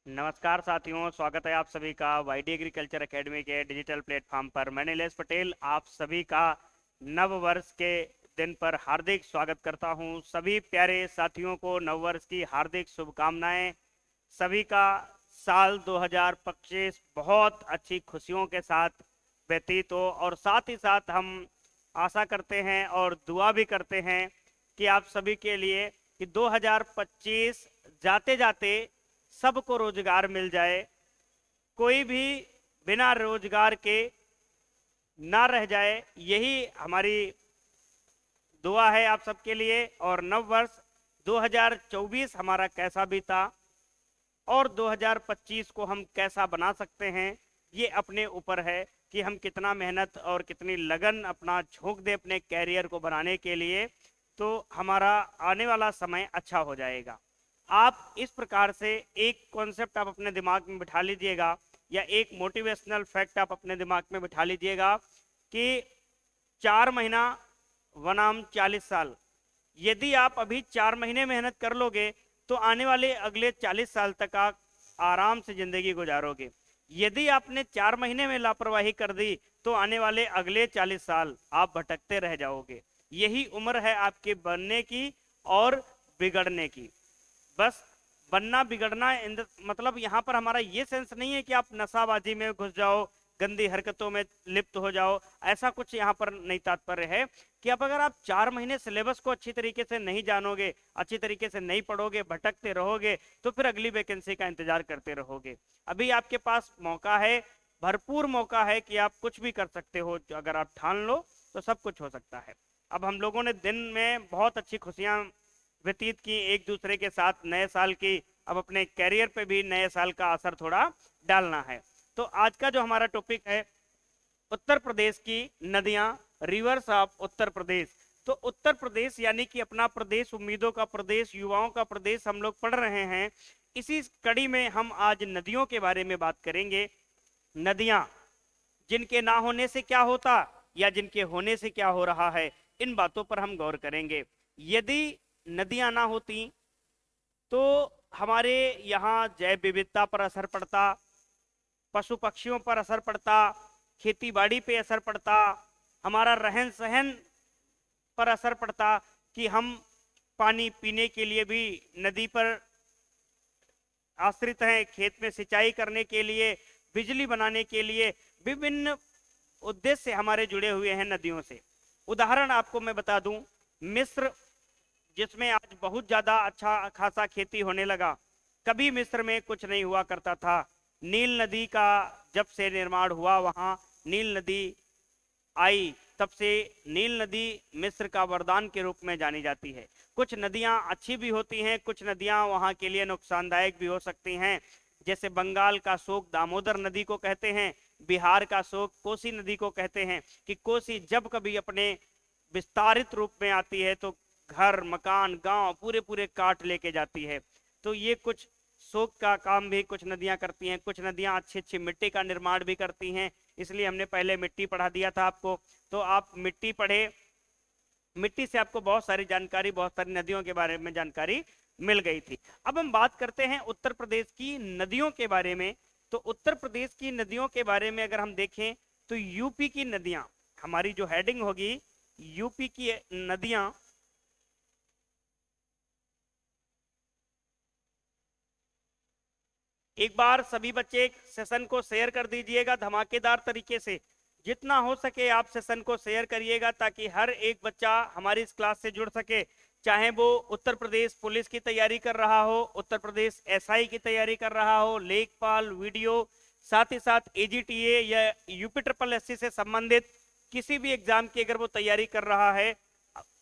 नमस्कार साथियों, स्वागत है आप सभी का वाईडी एग्रीकल्चर एकेडमी के डिजिटल प्लेटफॉर्म पर। मैं नीलेश पटेल आप सभी का नव वर्ष के दिन पर हार्दिक स्वागत करता हूं। सभी प्यारे साथियों को नव वर्ष की हार्दिक शुभकामनाएं। सभी का साल 2025 बहुत अच्छी खुशियों के साथ व्यतीत हो और साथ ही साथ हम आशा करते हैं और दुआ भी करते हैं कि आप सभी के लिए कि 2025 जाते जाते सबको रोजगार मिल जाए, कोई भी बिना रोजगार के ना रह जाए। यही हमारी दुआ है आप सबके लिए। और नव वर्ष 2024 हमारा कैसा बीता और 2025 को हम कैसा बना सकते हैं, ये अपने ऊपर है कि हम कितना मेहनत और कितनी लगन अपना झोंक दे अपने कैरियर को बनाने के लिए, तो हमारा आने वाला समय अच्छा हो जाएगा। आप इस प्रकार से एक कॉन्सेप्ट आप अपने दिमाग में बिठा लीजिएगा या एक मोटिवेशनल फैक्ट आप अपने दिमाग में बिठा लीजिएगा कि 4 महीना वनाम 40 साल। यदि आप अभी 4 महीने मेहनत कर लोगे तो आने वाले अगले 40 साल तक आप आराम से जिंदगी गुजारोगे। यदि आपने 4 महीने में लापरवाही कर दी तो आने वाले अगले 40 साल आप भटकते रह जाओगे। यही उम्र है आपके बनने की और बिगड़ने की। बस बनना बिगड़ना मतलब यहाँ पर हमारा ये सेंस नहीं है कि आप नशाबाजी में घुस जाओ, गंदी हरकतों में लिप्त हो जाओ। ऐसा कुछ यहाँ पर नहीं तात्पर्य है कि अब अगर आप 4 महीने सिलेबस को अच्छी तरीके से नहीं जानोगे, अच्छी तरीके से नहीं पढ़ोगे, भटकते रहोगे तो फिर अगली वैकेंसी का इंतजार करते रहोगे। अभी आपके पास मौका है, भरपूर मौका है कि आप कुछ भी कर सकते हो। अगर आप ठान लो तो सब कुछ हो सकता है। अब हम लोगों ने दिन में बहुत अच्छी खुशियां व्यतीत की एक दूसरे के साथ नए साल की। अब अपने कैरियर पे भी नए साल का असर थोड़ा डालना है। तो आज का जो हमारा टॉपिक है, उत्तर प्रदेश की नदियां, रिवर्स ऑफ उत्तर प्रदेश। तो उत्तर प्रदेश यानी कि अपना प्रदेश, उम्मीदों का प्रदेश, युवाओं का प्रदेश हम लोग पढ़ रहे हैं। इसी कड़ी में हम आज नदियों के बारे में बात करेंगे। नदियां जिनके ना होने से क्या होता या जिनके होने से क्या हो रहा है, इन बातों पर हम गौर करेंगे। यदि नदियां ना होती तो हमारे यहाँ जैव विविधता पर असर पड़ता, पशु पक्षियों पर असर पड़ता, खेती बाड़ी पे असर पड़ता, हमारा रहन सहन पर असर पड़ता कि हम पानी पीने के लिए भी नदी पर आश्रित हैं, खेत में सिंचाई करने के लिए, बिजली बनाने के लिए, विभिन्न उद्देश्य हमारे जुड़े हुए हैं नदियों से। उदाहरण आपको मैं बता दूं, मिस्र जिसमें आज बहुत ज्यादा अच्छा खासा खेती होने लगा, कभी मिस्र में कुछ नहीं हुआ करता था। नील नदी का जब से निर्माण हुआ, वहां नील नदी आई, तब से नील नदी मिस्र का वरदान के रूप में जानी जाती है। कुछ नदियां अच्छी भी होती हैं, कुछ नदियां वहां के लिए नुकसानदायक भी हो सकती हैं। जैसे बंगाल का शोक दामोदर नदी को कहते हैं, बिहार का शोक कोसी नदी को कहते हैं कि कोसी जब कभी अपने विस्तारित रूप में आती है तो घर मकान गांव पूरे पूरे काट लेके जाती है। तो ये कुछ शोक का काम भी कुछ नदियां करती हैं। कुछ नदियां अच्छी अच्छी मिट्टी का निर्माण भी करती हैं, इसलिए हमने पहले मिट्टी पढ़ा दिया था आपको, तो आप मिट्टी पढ़े। मिट्टी से आपको बहुत सारी जानकारी, बहुत सारी नदियों के बारे में जानकारी मिल गई थी। अब हम बात करते हैं उत्तर प्रदेश की नदियों के बारे में। तो उत्तर प्रदेश की नदियों के बारे में अगर हम देखें तो यूपी की नदियां, हमारी जो हेडिंग होगी यूपी की नदियां। एक बार सभी बच्चे सेशन को शेयर कर दीजिएगा धमाकेदार तरीके से। जितना हो सके आप सेशन को शेयर करिएगा ताकि हर एक बच्चा हमारी इस क्लास से जुड़ सके, चाहे वो उत्तर प्रदेश पुलिस की तैयारी कर रहा हो, उत्तर प्रदेश एसआई की तैयारी कर रहा हो, लेखपाल, वीडियो, साथ ही साथ एजीटीए या यूपी ट्रिपल एससी से संबंधित किसी भी एग्जाम की अगर वो तैयारी कर रहा है,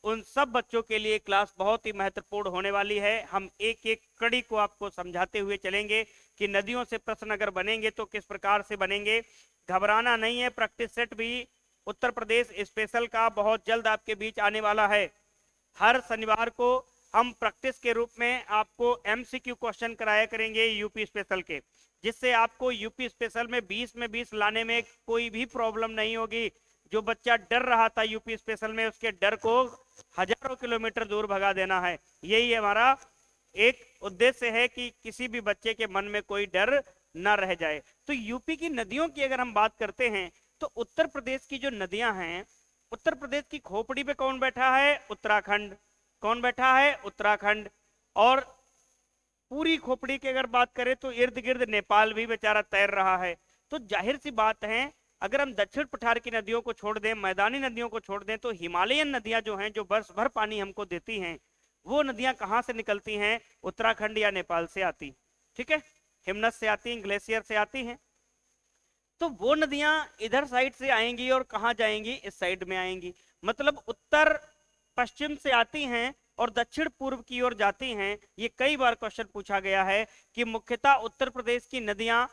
उन सब बच्चों के लिए क्लास बहुत ही महत्वपूर्ण होने वाली है। हम एक एक कड़ी को आपको समझाते हुए चलेंगे कि नदियों से प्रश्न अगर बनेंगे तो किस प्रकार से बनेंगे। घबराना नहीं है, प्रैक्टिस सेट भी उत्तर प्रदेश स्पेशल का बहुत जल्द आपके बीच आने वाला है। हर शनिवार को हम प्रैक्टिस के रूप में आपको एमसीक्यू क्वेश्चन कराया करेंगे यूपी स्पेशल के, जिससे आपको यूपी स्पेशल में 20 में 20 लाने में कोई भी प्रॉब्लम नहीं होगी। जो बच्चा डर रहा था यूपी स्पेशल में, उसके डर को हजारों किलोमीटर दूर भगा देना है। यही हमारा एक उद्देश्य है कि किसी भी बच्चे के मन में कोई डर ना रह जाए। तो यूपी की नदियों की अगर हम बात करते हैं तो उत्तर प्रदेश की जो नदियां हैं, उत्तर प्रदेश की खोपड़ी पे कौन बैठा है? उत्तराखंड। कौन बैठा है? उत्तराखंड। और पूरी खोपड़ी की अगर बात करें तो इर्द गिर्द नेपाल भी बेचारा तैर रहा है। तो जाहिर सी बात है, अगर हम दक्षिण पठार की नदियों को छोड़ दें, मैदानी नदियों को छोड़ दें, तो हिमालयन नदियां जो हैं, जो वर्ष भर पानी हमको देती हैं, वो नदियां कहां से निकलती हैं? उत्तराखंड या नेपाल से आती। ठीक है, हिमनद से आती हैं, ग्लेशियर से आती हैं। तो वो नदियां इधर साइड से आएंगी और कहां जाएंगी? इस साइड में आएंगी। मतलब उत्तर पश्चिम से आती हैं और दक्षिण पूर्व की ओर जाती हैं। ये कई बार क्वेश्चन पूछा गया है कि मुख्यतः उत्तर प्रदेश की नदियां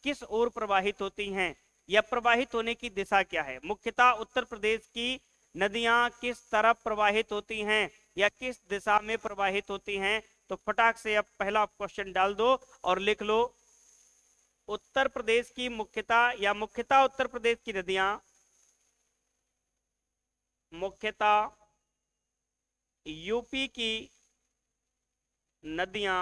किस ओर प्रवाहित होती हैं या प्रवाहित होने की दिशा क्या है? मुख्यतः उत्तर प्रदेश की नदियां किस तरफ प्रवाहित होती हैं या किस दिशा में प्रवाहित होती हैं? तो फटाक से अब पहला क्वेश्चन डाल दो और लिख लो, उत्तर प्रदेश की मुख्यतः या मुख्यतः उत्तर प्रदेश की नदियां मुख्यतः यूपी की नदियां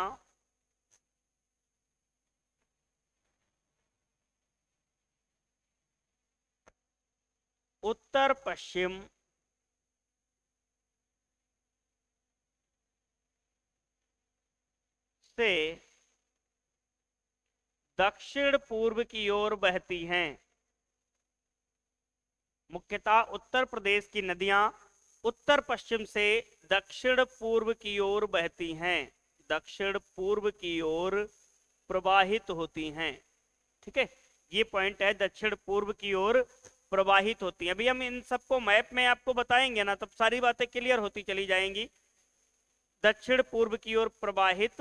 उत्तर पश्चिम से दक्षिण पूर्व की ओर बहती हैं। मुख्यतः उत्तर प्रदेश की नदियां उत्तर पश्चिम से दक्षिण पूर्व की ओर बहती हैं, दक्षिण पूर्व की ओर प्रवाहित होती हैं। ठीक है, ये पॉइंट है, दक्षिण पूर्व की ओर प्रवाहित होती हैं। अभी हम इन सबको मैप में आपको बताएंगे ना, तब सारी बातें क्लियर होती चली जाएंगी। दक्षिण पूर्व की ओर प्रवाहित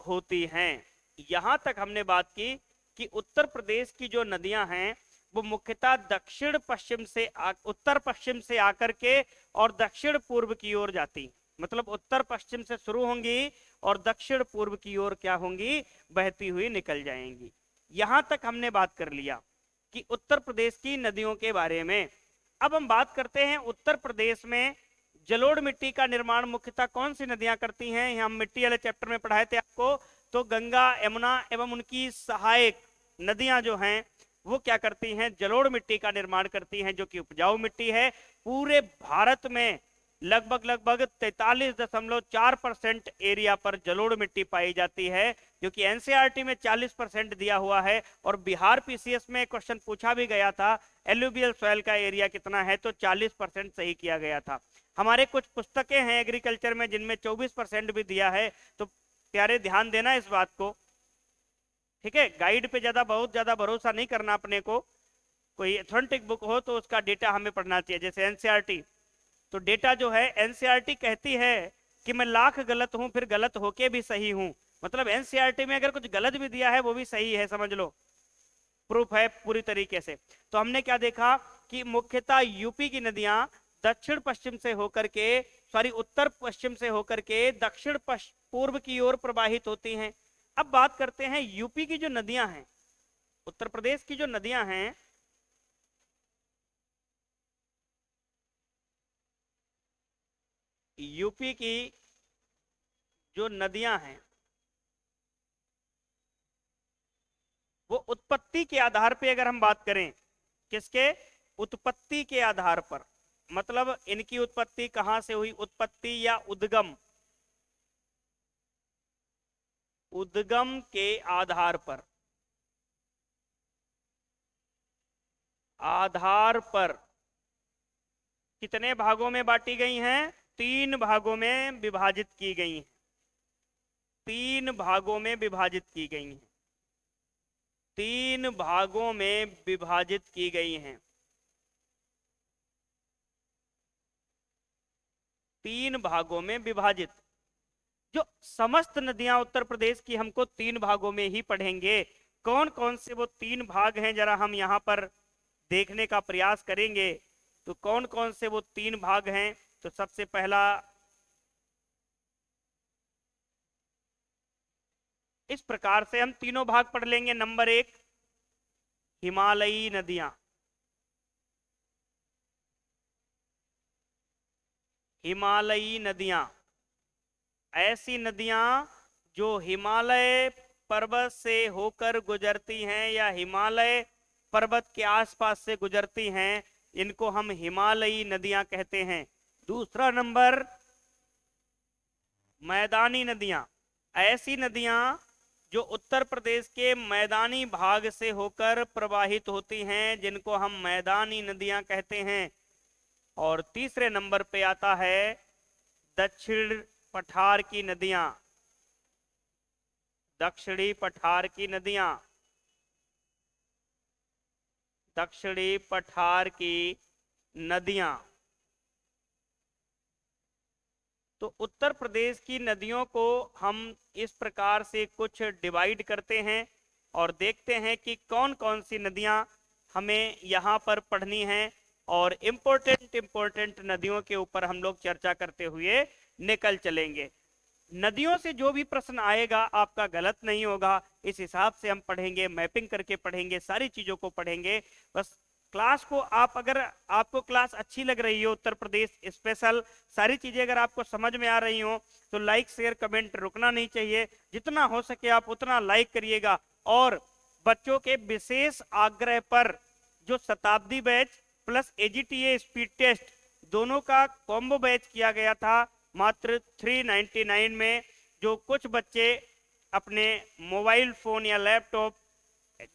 होती हैं। यहां तक हमने बात की कि उत्तर प्रदेश की जो नदियां हैं वो मुख्यतः दक्षिण पश्चिम से उत्तर पश्चिम से आकर के और दक्षिण पूर्व की ओर जाती, मतलब उत्तर पश्चिम से शुरू होंगी और दक्षिण पूर्व की ओर क्या होंगी? बहती हुई निकल जाएंगी। यहां तक हमने बात कर लिया कि उत्तर प्रदेश की नदियों के बारे में। अब हम बात करते हैं उत्तर प्रदेश में जलोढ़ मिट्टी का निर्माण मुख्यतः कौन सी नदियां करती हैं? हम मिट्टी वाले चैप्टर में पढ़ाए थे आपको। तो गंगा, यमुना एवं उनकी सहायक नदियां जो हैं वो क्या करती हैं? जलोढ़ मिट्टी का निर्माण करती हैं, जो कि उपजाऊ मिट्टी है। पूरे भारत में लगभग लगभग 43.4% एरिया पर जलोढ़ मिट्टी पाई जाती है, जो कि एनसीईआरटी में 40% दिया हुआ है। और बिहार पीसीएस में क्वेश्चन पूछा भी गया था, एल्यूवियल सॉइल का एरिया कितना है, तो 40% सही किया गया था। हमारे कुछ पुस्तकें हैं एग्रीकल्चर में जिनमें 24% भी दिया है, तो प्यारे ध्यान देना इस बात को। ठीक है, गाइड पे बहुत ज्यादा भरोसा नहीं करना अपने को। कोई ऑथेंटिक बुक हो तो उसका डेटा हमें पढ़ना चाहिए। जैसे एनसीईआरटी, तो डेटा जो है, एनसीईआरटी कहती है कि मैं लाख गलत हूं फिर गलत होके भी सही हूं। मतलब एनसीईआरटी में अगर कुछ गलत भी दिया है वो भी सही है, समझ लो, प्रूफ है पूरी तरीके से। तो हमने क्या देखा कि मुख्यतः यूपी की नदियां दक्षिण पश्चिम से होकर के, सॉरी उत्तर पश्चिम से होकर के दक्षिण पूर्व की ओर प्रवाहित होती हैं। अब बात करते हैं यूपी की जो नदियां हैं, उत्तर प्रदेश की जो नदियां हैं, यूपी की जो नदियां हैं वो उत्पत्ति के आधार पे अगर हम बात करें, किसके? उत्पत्ति के आधार पर, मतलब इनकी उत्पत्ति कहां से हुई? उत्पत्ति या उद्गम, उद्गम के आधार पर, आधार पर कितने भागों में बांटी गई हैं? 3 भागों में विभाजित की गई हैं, 3 भागों में विभाजित की गई हैं, 3 भागों में विभाजित की गई हैं। 3 भागों में विभाजित। जो समस्त नदियां उत्तर प्रदेश की हमको 3 भागों में ही पढ़ेंगे। कौन कौन से वो 3 भाग हैं जरा हम यहां पर देखने का प्रयास करेंगे। तो कौन कौन से वो 3 भाग हैं? तो सबसे पहला, इस प्रकार से हम तीनों भाग पढ़ लेंगे। नंबर 1, हिमालयी नदियां, हिमालयी नदियां ऐसी नदियां जो हिमालय पर्वत से होकर गुजरती हैं या हिमालय पर्वत के आसपास से गुजरती हैं, इनको हम हिमालयी नदियां कहते हैं। दूसरा नंबर, मैदानी नदियां, ऐसी नदियां जो उत्तर प्रदेश के मैदानी भाग से होकर प्रवाहित होती हैं, जिनको हम मैदानी नदियां कहते हैं। और तीसरे नंबर पे आता है दक्षिण पठार की नदियां, दक्षिणी पठार की नदियां, दक्षिणी पठार की नदियां। तो उत्तर प्रदेश की नदियों को हम इस प्रकार से कुछ डिवाइड करते हैं और देखते हैं कि कौन कौन सी नदियां हमें यहाँ पर पढ़नी हैं, और इम्पोर्टेंट नदियों के ऊपर हम लोग चर्चा करते हुए निकल चलेंगे। नदियों से जो भी प्रश्न आएगा आपका गलत नहीं होगा, इस हिसाब से हम पढ़ेंगे, मैपिंग करके पढ़ेंगे, सारी चीजों को पढ़ेंगे। बस क्लास को आप, अगर आपको क्लास अच्छी लग रही हो, उत्तर प्रदेश स्पेशल सारी चीजें अगर आपको समझ में आ रही हो, तो लाइक शेयर कमेंट रुकना नहीं चाहिए। जितना हो सके आप उतना लाइक करिएगा। और बच्चों के विशेष आग्रह पर जो Shatabdi batch plus AGTA speed test दोनों का कॉम्बो बैच किया गया था मात्र 399 में, जो कुछ बच्चे अपने मोबाइल फोन या लैपटॉप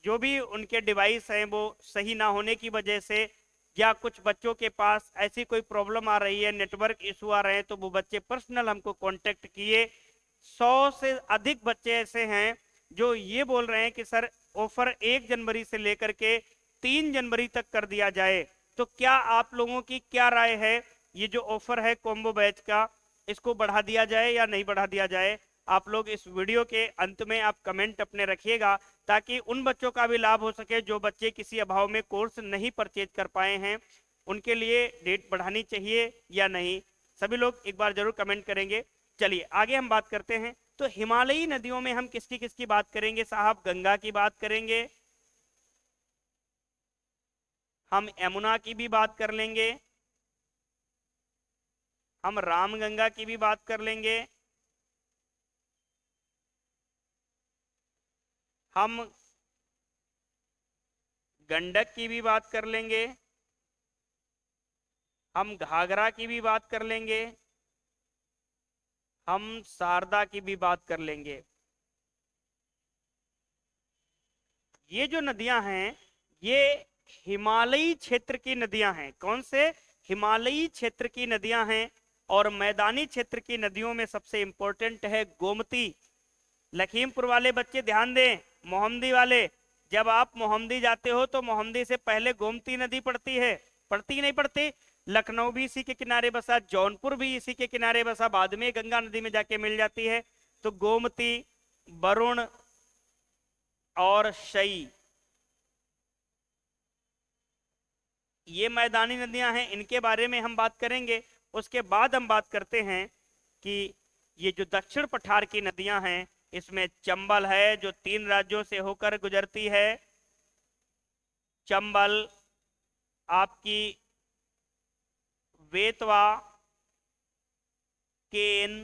जो भी उनके डिवाइस हैं वो सही ना होने की वजह से, या कुछ बच्चों के पास ऐसी कोई प्रॉब्लम आ रही है, नेटवर्क इशू आ रहे हैं, तो वो बच्चे पर्सनल हमको कांटेक्ट किए। 100 से अधिक बच्चे ऐसे हैं जो ये बोल रहे हैं कि सर ऑफर 1 जनवरी से लेकर के 3 जनवरी तक कर दिया जाए। तो क्या आप लोगों की क्या राय है, ये जो ऑफर है कॉम्बो बैच का, इसको बढ़ा दिया जाए या नहीं बढ़ा दिया जाए? आप लोग इस वीडियो के अंत में आप कमेंट अपने रखिएगा, ताकि उन बच्चों का भी लाभ हो सके जो बच्चे किसी अभाव में कोर्स नहीं परचेज कर पाए हैं। उनके लिए डेट बढ़ानी चाहिए या नहीं, सभी लोग एक बार जरूर कमेंट करेंगे। चलिए आगे हम बात करते हैं। तो हिमालयी नदियों में हम किसकी किसकी बात करेंगे साहब? गंगा की बात करेंगे, हम यमुना की भी बात कर लेंगे, हम रामगंगा की भी बात कर लेंगे, हम गंडक की भी बात कर लेंगे, हम घाघरा की भी बात कर लेंगे, हम शारदा की भी बात कर लेंगे। ये जो नदियां हैं ये हिमालयी क्षेत्र की नदियां हैं। कौन से? हिमालयी क्षेत्र की नदियां हैं। और मैदानी क्षेत्र की नदियों में सबसे इंपॉर्टेंट है गोमती। लखीमपुर वाले बच्चे ध्यान दें, मोहम्मदी वाले, जब आप मोहम्मदी जाते हो तो मोहम्मदी से पहले गोमती नदी पड़ती है, पड़ती नहीं पड़ती? लखनऊ भी इसी के किनारे बसा, जौनपुर भी इसी के किनारे बसा, बाद में गंगा नदी में जाके मिल जाती है। तो गोमती, वरुण और शई, ये मैदानी नदियां हैं, इनके बारे में हम बात करेंगे। उसके बाद हम बात करते हैं कि ये जो दक्षिण पठार की नदियां हैं, इसमें चंबल है जो 3 राज्यों से होकर गुजरती है। चंबल, आपकी बेतवा, केन,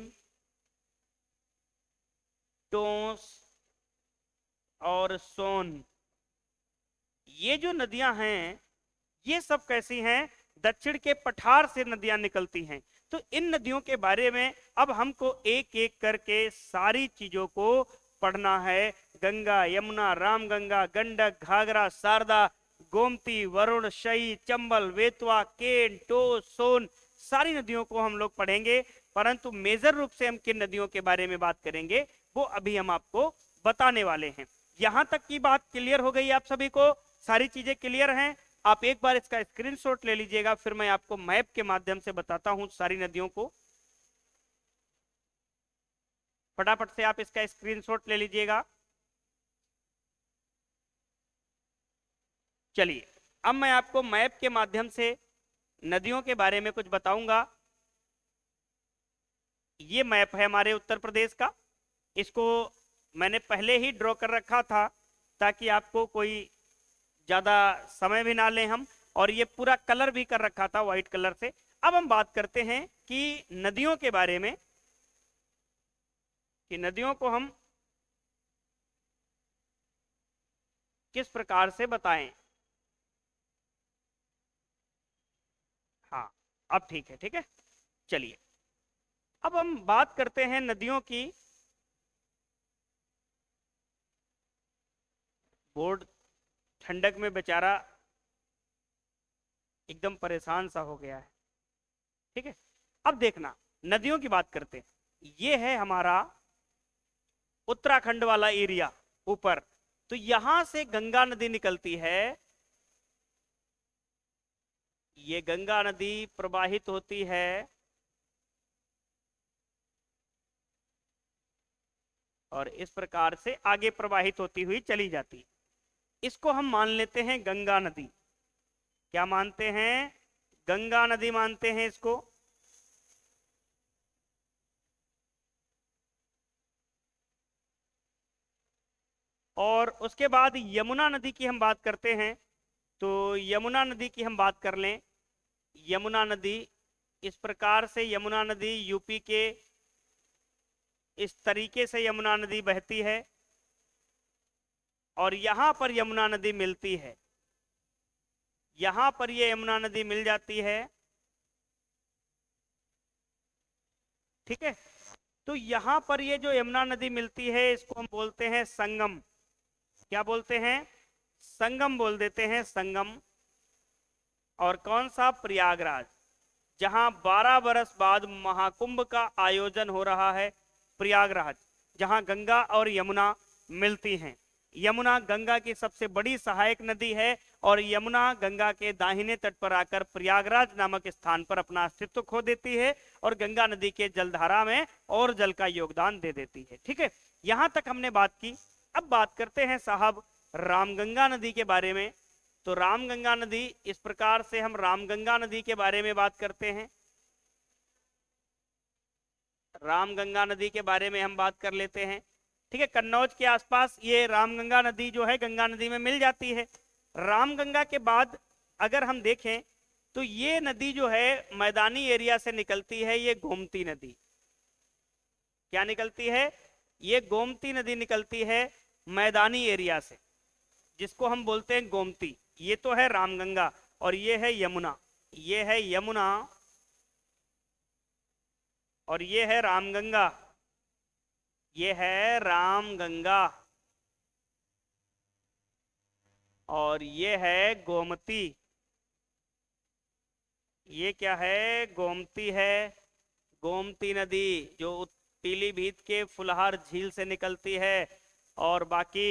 टोंस और सोन, ये जो नदियां हैं ये सब कैसी हैं? दक्षिण के पठार से नदियां निकलती हैं। तो इन नदियों के बारे में अब हमको एक एक करके सारी चीजों को पढ़ना है। गंगा, यमुना, रामगंगा, गंडक, घाघरा, शारदा, गोमती, वरुण, शई, चंबल, बेतवा, केन, टोंस, सोन, सारी नदियों को हम लोग पढ़ेंगे। परंतु मेजर रूप से हम किन नदियों के बारे में बात करेंगे वो अभी हम आपको बताने वाले हैं। यहां तक की बात क्लियर हो गई आप सभी को? सारी चीजें क्लियर हैं? आप एक बार इसका स्क्रीनशॉट ले लीजिएगा, फिर मैं आपको मैप के माध्यम से बताता हूं सारी नदियों को। फटाफट से आप इसका स्क्रीनशॉट ले लीजिएगा। चलिए अब मैं आपको मैप के माध्यम से नदियों के बारे में कुछ बताऊंगा। ये मैप है हमारे उत्तर प्रदेश का, इसको मैंने पहले ही ड्रॉ कर रखा था ताकि आपको कोई ज्यादा समय भी ना लें हम, और ये पूरा कलर भी कर रखा था व्हाइट कलर से। अब हम बात करते हैं कि नदियों के बारे में कि नदियों को हम किस प्रकार से बताएं। हाँ, अब ठीक है, ठीक है। चलिए, अब हम बात करते हैं नदियों की। बोर्ड ठंडक में बेचारा एकदम परेशान सा हो गया है, ठीक है। अब देखना, नदियों की बात करते हैं। ये है हमारा उत्तराखंड वाला एरिया ऊपर, तो यहां से गंगा नदी निकलती है। ये गंगा नदी प्रवाहित होती है और इस प्रकार से आगे प्रवाहित होती हुई चली जाती है। इसको हम मान लेते हैं गंगा नदी। क्या मानते हैं? गंगा नदी मानते हैं इसको। और उसके बाद यमुना नदी की हम बात करते हैं, तो यमुना नदी की हम बात कर लें। यमुना नदी इस प्रकार से, यमुना नदी यूपी के इस तरीके से यमुना नदी बहती है और यहां पर यमुना नदी मिलती है। यहां पर ये यमुना नदी मिल जाती है, ठीक है। तो यहां पर ये जो यमुना नदी मिलती है इसको हम बोलते हैं संगम। क्या बोलते हैं? संगम बोल देते हैं, संगम। और कौन सा? प्रयागराज, जहां 12 बरस बाद महाकुंभ का आयोजन हो रहा है। प्रयागराज, जहां गंगा और यमुना मिलती हैं। यमुना गंगा की सबसे बड़ी सहायक नदी है और यमुना गंगा के दाहिने तट पर आकर प्रयागराज नामक स्थान पर अपना अस्तित्व खो देती है और गंगा नदी के जलधारा में और जल का योगदान दे देती है, ठीक है। यहां तक हमने बात की। अब बात करते हैं साहब रामगंगा नदी के बारे में। तो रामगंगा नदी, इस प्रकार से हम रामगंगा नदी के बारे में बात करते हैं। रामगंगा नदी के बारे में हम बात कर लेते हैं, ठीक है। कन्नौज के आसपास ये रामगंगा नदी जो है गंगा नदी में मिल जाती है। रामगंगा के बाद अगर हम देखें तो ये नदी जो है मैदानी एरिया से निकलती है, ये गोमती नदी। क्या निकलती है? ये गोमती नदी निकलती है मैदानी एरिया से, जिसको हम बोलते हैं गोमती। ये तो है रामगंगा और ये है यमुना। ये है यमुना और ये है रामगंगा। ये है रामगंगा और ये है गोमती। ये क्या है? गोमती है। गोमती नदी जो पीलीभीत के फुलहार झील से निकलती है और बाकी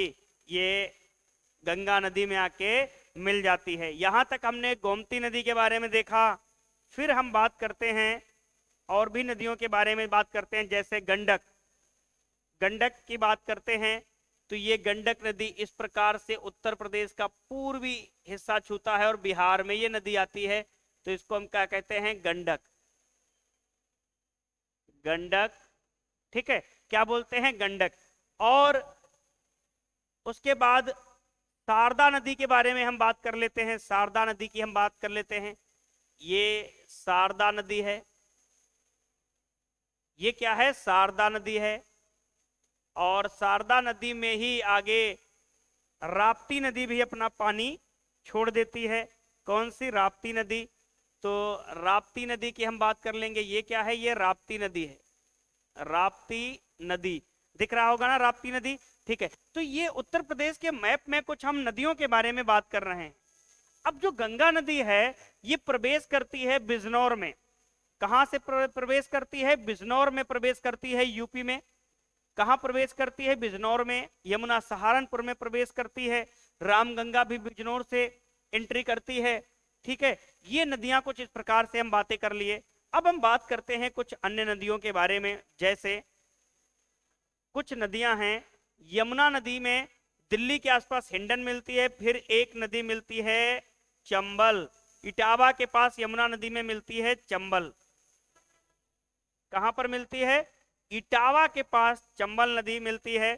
ये गंगा नदी में आके मिल जाती है। यहां तक हमने गोमती नदी के बारे में देखा। फिर हम बात करते हैं और भी नदियों के बारे में बात करते हैं, जैसे गंडक। गंडक की बात करते हैं तो ये गंडक नदी इस प्रकार से उत्तर प्रदेश का पूर्वी हिस्सा छूता है और बिहार में ये नदी आती है, तो इसको हम क्या कहते हैं? गंडक। गंडक, ठीक है। क्या बोलते हैं? गंडक। और उसके बाद शारदा नदी के बारे में हम बात कर लेते हैं। शारदा नदी की हम बात कर लेते हैं। ये शारदा नदी है। ये क्या है? शारदा नदी है। और शारदा नदी में ही आगे राप्ती नदी भी अपना पानी छोड़ देती है। कौन सी? राप्ती नदी। तो राप्ती नदी की हम बात कर लेंगे। ये क्या है? ये राप्ती नदी है। राप्ती नदी दिख रहा होगा ना, राप्ती नदी, ठीक है। तो ये उत्तर प्रदेश के मैप में कुछ हम नदियों के बारे में बात कर रहे हैं। अब जो गंगा नदी है ये प्रवेश करती है बिजनौर में। कहां से प्रवेश करती है? बिजनौर में प्रवेश करती है, यूपी में। कहां प्रवेश करती है? बिजनौर में। यमुना सहारनपुर में प्रवेश करती है। रामगंगा भी बिजनौर से एंट्री करती है, ठीक है। ये नदियां कुछ इस प्रकार से हम बातें कर लिए। अब हम बात करते हैं कुछ अन्य नदियों के बारे में। जैसे कुछ नदियां हैं, यमुना नदी में दिल्ली के आसपास हिंडन मिलती है। फिर एक नदी मिलती है चंबल, इटावा के पास यमुना नदी में मिलती है चंबल। कहां पर मिलती है? इटावा के पास चंबल नदी मिलती है।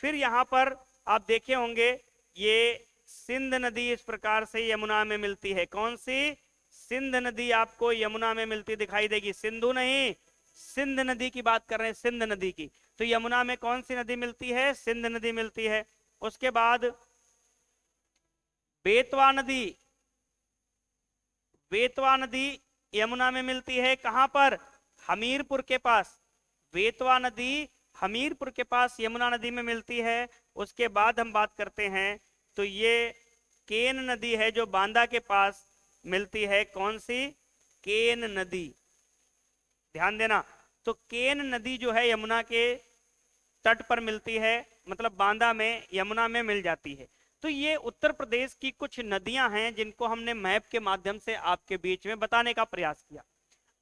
फिर यहां पर आप देखे होंगे ये सिंध नदी इस प्रकार से यमुना में मिलती है। कौन सी? सिंध नदी आपको यमुना में मिलती दिखाई देगी। सिंधु नहीं, सिंध नदी की बात कर रहे हैं, सिंध नदी की। तो यमुना में कौन सी नदी मिलती है? सिंध नदी मिलती है। उसके बाद बेतवा नदी, बेतवा नदी यमुना में मिलती है, कहां पर? हमीरपुर के पास। बेतवा नदी हमीरपुर के पास यमुना नदी में मिलती है। उसके बाद हम बात करते हैं तो ये केन नदी है जो बांदा के पास मिलती है। कौन सी? केन नदी, ध्यान देना। तो केन नदी जो है यमुना के तट पर मिलती है, मतलब बांदा में, यमुना में मिल जाती है। तो ये उत्तर प्रदेश की कुछ नदियां हैं जिनको हमने मैप के माध्यम से आपके बीच में बताने का प्रयास किया।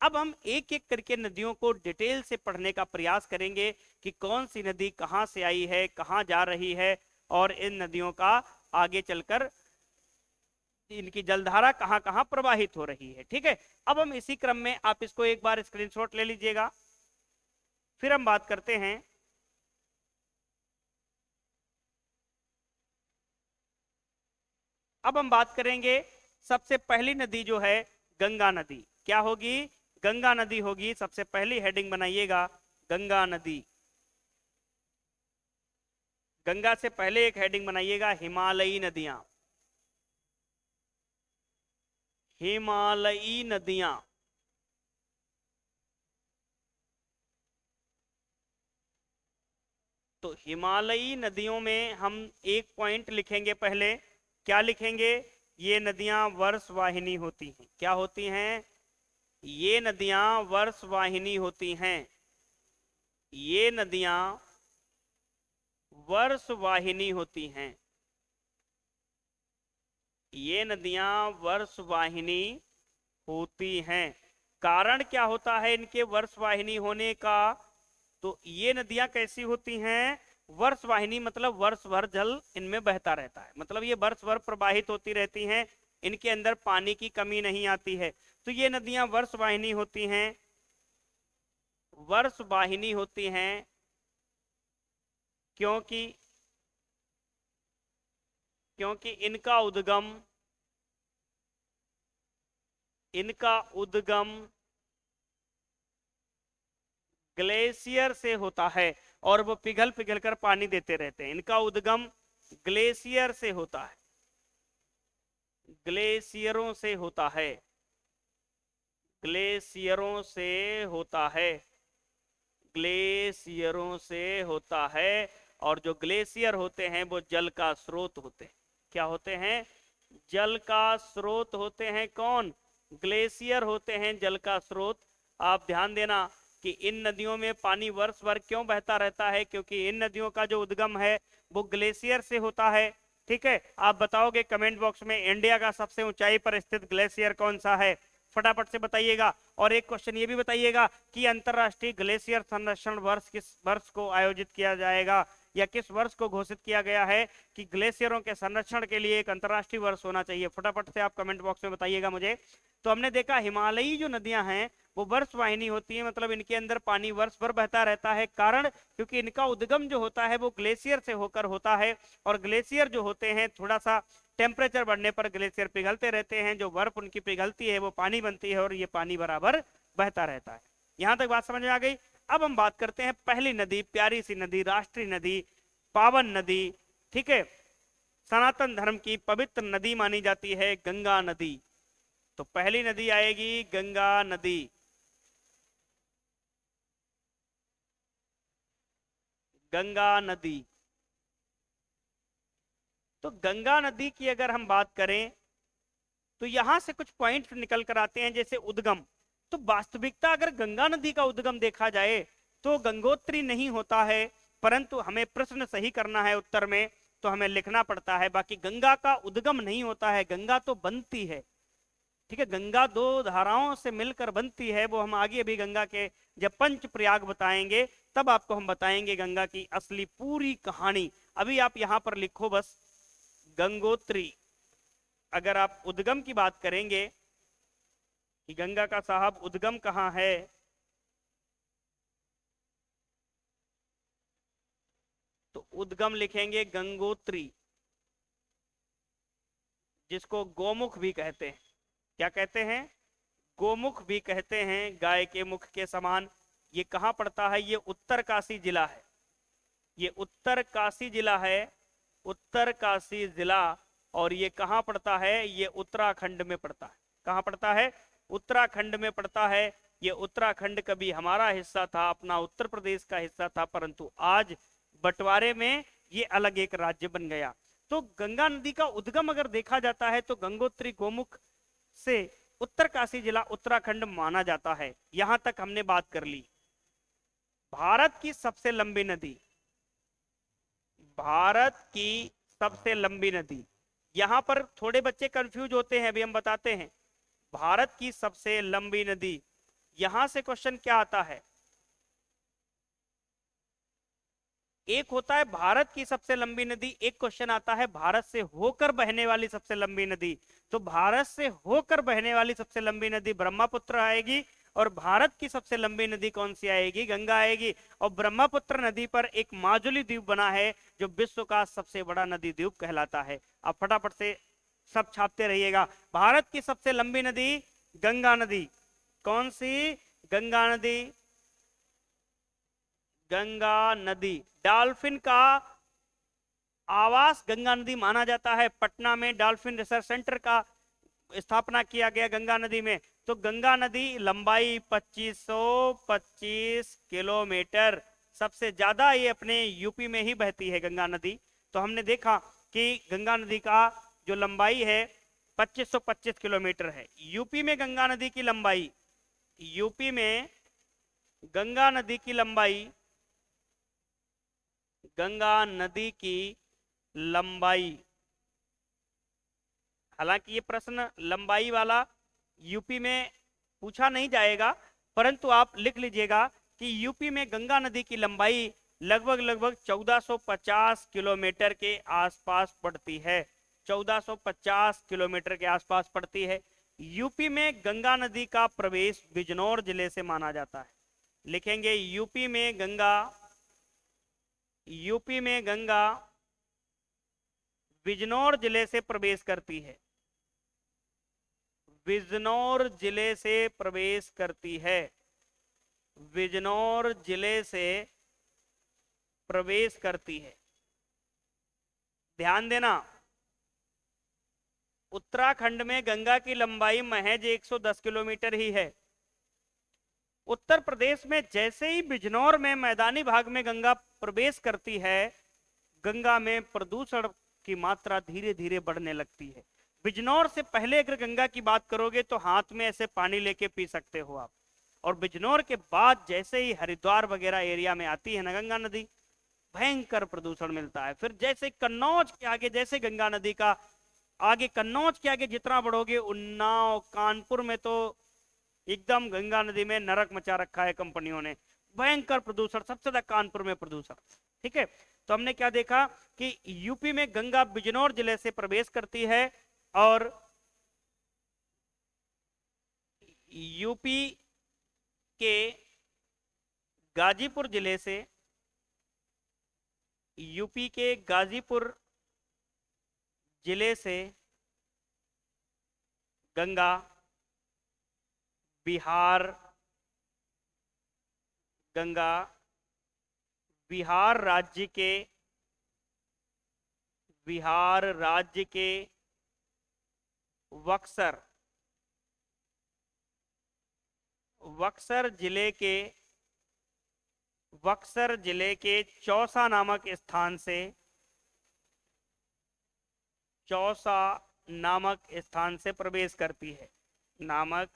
अब हम एक एक करके नदियों को डिटेल से पढ़ने का प्रयास करेंगे कि कौन सी नदी कहां से आई है, कहां जा रही है, और इन नदियों का आगे चलकर इनकी जलधारा कहां कहां प्रवाहित हो रही है। ठीक है, अब हम इसी क्रम में, आप इसको एक बार स्क्रीनशॉट ले लीजिएगा, फिर हम बात करते हैं। अब हम बात करेंगे सबसे पहली नदी जो है गंगा नदी। क्या होगी? गंगा नदी होगी। सबसे पहली हेडिंग बनाइएगा, गंगा नदी। गंगा से पहले एक हेडिंग बनाइएगा, हिमालयी नदियां। हिमालयी नदियां। तो हिमालयी नदियों में हम एक पॉइंट लिखेंगे पहले। क्या लिखेंगे? ये नदियां वर्षवाहिनी होती हैं। क्या होती हैं? ये नदियां वर्षवाहिनी होती हैं। ये नदियां वर्षवाहिनी होती हैं। ये नदियां वर्षवाहिनी होती हैं। कारण क्या होता है इनके वर्षवाहिनी होने का? तो ये नदियां कैसी होती हैं? वर्षवाहिनी मतलब वर्ष भर जल इनमें बहता रहता है, मतलब ये वर्ष भर प्रवाहित होती रहती हैं, इनके अंदर पानी की कमी नहीं आती है। तो ये नदियां वर्षवाहिनी होती हैं। वर्षवाहिनी होती हैं क्योंकि क्योंकि इनका उद्गम ग्लेशियर से होता है, और वो पिघल पिघल कर पानी देते रहते हैं। इनका उद्गम ग्लेशियर से होता है, ग्लेशियरों से होता है, ग्लेशियरों से होता है, ग्लेशियरों से होता है। और जो ग्लेशियर होते हैं वो जल का स्रोत होते हैं। क्या होते हैं? जल का स्रोत होते हैं। कौन? ग्लेशियर होते हैं जल का स्रोत। आप ध्यान देना कि इन नदियों में पानी वर्ष भर क्यों बहता रहता है? क्योंकि इन नदियों का जो उद्गम है वो ग्लेशियर से होता है। ठीक है, आप बताओगे कमेंट बॉक्स में इंडिया का सबसे ऊंचाई पर स्थित ग्लेशियर कौन सा है, फटाफट से बताइएगा। और एक क्वेश्चन ये भी बताइएगा कि अंतरराष्ट्रीय ग्लेशियर संरक्षण वर्ष किस वर्ष को आयोजित किया जाएगा, या किस वर्ष को घोषित किया गया है कि ग्लेशियरों के संरक्षण के लिए एक अंतरराष्ट्रीय वर्ष होना चाहिए? फटाफट से आप कमेंट बॉक्स में बताइएगा मुझे। तो हमने देखा हिमालयी जो नदियां हैं वो वर्षवाहिनी होती है, मतलब इनके अंदर पानी वर्ष भर बहता रहता है। कारण क्योंकि इनका उद्गम जो होता है वो ग्लेशियर से होकर होता है, और ग्लेशियर जो होते हैं थोड़ा सा टेम्परेचर बढ़ने पर ग्लेशियर पिघलते रहते हैं, जो बर्फ उनकी पिघलती है वो पानी बनती है, और ये पानी बराबर बहता रहता है। यहां तक बात समझ में आ गई। अब हम बात करते हैं पहली नदी, प्यारी सी नदी, राष्ट्रीय नदी, पावन नदी। ठीक है, सनातन धर्म की पवित्र नदी मानी जाती है गंगा नदी। तो पहली नदी आएगी गंगा नदी। गंगा नदी। तो गंगा नदी की अगर हम बात करें तो यहां से कुछ पॉइंट निकल कर आते हैं, जैसे उद्गम। तो वास्तविकता अगर गंगा नदी का उद्गम देखा जाए तो गंगोत्री नहीं होता है, परंतु हमें प्रश्न सही करना है उत्तर में, तो हमें लिखना पड़ता है। बाकी गंगा का उद्गम नहीं होता है, गंगा तो बनती है। ठीक है, गंगा दो धाराओं से मिलकर बनती है, वो हम आगे अभी गंगा के जब पंच प्रयाग बताएंगे तब आपको हम बताएंगे गंगा की असली पूरी कहानी। अभी आप यहां पर लिखो बस गंगोत्री। अगर आप उद्गम की बात करेंगे कि गंगा का साहब उद्गम कहां है, तो उद्गम लिखेंगे गंगोत्री, जिसको गोमुख भी कहते हैं। क्या कहते हैं? गोमुख भी कहते हैं, गाय के मुख के समान। ये कहाँ पड़ता है? ये उत्तरकाशी जिला है, ये उत्तरकाशी जिला है, उत्तरकाशी जिला। और ये कहाँ पड़ता है? ये उत्तराखंड में पड़ता है। कहाँ पड़ता है? उत्तराखंड में पड़ता है। ये उत्तराखंड कभी हमारा हिस्सा था, अपना उत्तर प्रदेश का हिस्सा था, परंतु आज बंटवारे में ये अलग एक राज्य बन गया। तो गंगा नदी का उद्गम अगर देखा जाता है तो गंगोत्री गोमुख से उत्तरकाशी जिला उत्तराखंड माना जाता है। यहां तक हमने बात कर ली। भारत की सबसे लंबी नदी, भारत की सबसे लंबी नदी, यहां पर थोड़े बच्चे कंफ्यूज होते हैं, अभी हम बताते हैं। भारत की सबसे लंबी नदी, यहां से क्वेश्चन क्या आता है? एक होता है भारत की सबसे लंबी नदी, एक क्वेश्चन आता है भारत से होकर बहने वाली सबसे लंबी नदी। तो भारत से होकर बहने वाली सबसे लंबी नदी ब्रह्मपुत्र आएगी, और भारत की सबसे लंबी नदी कौन सी आएगी? गंगा आएगी। और ब्रह्मपुत्र नदी पर एक माजुली द्वीप बना है जो विश्व का सबसे बड़ा नदी द्वीप कहलाता है। आप फटाफट से सब छापते रहिएगा। भारत की सबसे लंबी नदी गंगा नदी, कौन सी? गंगा नदी, गंगा नदी। डॉल्फिन का आवास गंगा नदी माना जाता है। पटना में डॉल्फिन रिसर्च सेंटर का स्थापना किया गया गंगा नदी में। तो गंगा नदी लंबाई 2525 किलोमीटर, सबसे ज्यादा ये अपने यूपी में ही बहती है गंगा नदी। तो हमने देखा कि गंगा नदी का जो लंबाई है 2525 किलोमीटर है। यूपी में गंगा नदी की लंबाई, यूपी में गंगा नदी की लंबाई, गंगा नदी की लंबाई, हालांकि ये प्रश्न लंबाई वाला यूपी में पूछा नहीं जाएगा, परंतु आप लिख लीजिएगा कि यूपी में गंगा नदी की लंबाई लगभग 1450 किलोमीटर के आसपास पड़ती है। 1450 किलोमीटर के आसपास पड़ती है। यूपी में गंगा नदी का प्रवेश बिजनौर जिले से माना जाता है। लिखेंगे यूपी में गंगा, यूपी में गंगा बिजनौर जिले से प्रवेश करती है, बिजनौर जिले से प्रवेश करती है, बिजनौर जिले से प्रवेश करती है। ध्यान देना, उत्तराखंड में गंगा की लंबाई महज 110 किलोमीटर ही है। उत्तर प्रदेश में जैसे ही बिजनौर में मैदानी भाग में गंगा प्रवेश करती है, गंगा में प्रदूषण की मात्रा धीरे धीरे बढ़ने लगती है। बिजनौर से पहले अगर गंगा की बात करोगे तो हाथ में ऐसे पानी लेके पी सकते हो आप, और बिजनौर के बाद जैसे ही हरिद्वार वगैरह एरिया में आती है ना गंगा नदी, भयंकर प्रदूषण मिलता है। फिर जैसे कन्नौज के आगे, जैसे गंगा नदी का आगे कन्नौज के आगे जितना बढ़ोगे, उन्नाव कानपुर में तो एकदम गंगा नदी में नरक मचा रखा है कंपनियों ने, भयंकर प्रदूषण, सबसे ज्यादा कानपुर में प्रदूषण। ठीक है, तो हमने क्या देखा कि यूपी में गंगा बिजनौर जिले से प्रवेश करती है, और यूपी के गाजीपुर जिले से, यूपी के गाजीपुर जिले से गंगा बिहार, गंगा बिहार राज्य के, बिहार राज्य के बक्सर, बक्सर जिले के, बक्सर जिले के चौसा नामक स्थान से, चौसा नामक स्थान से प्रवेश करती है, नामक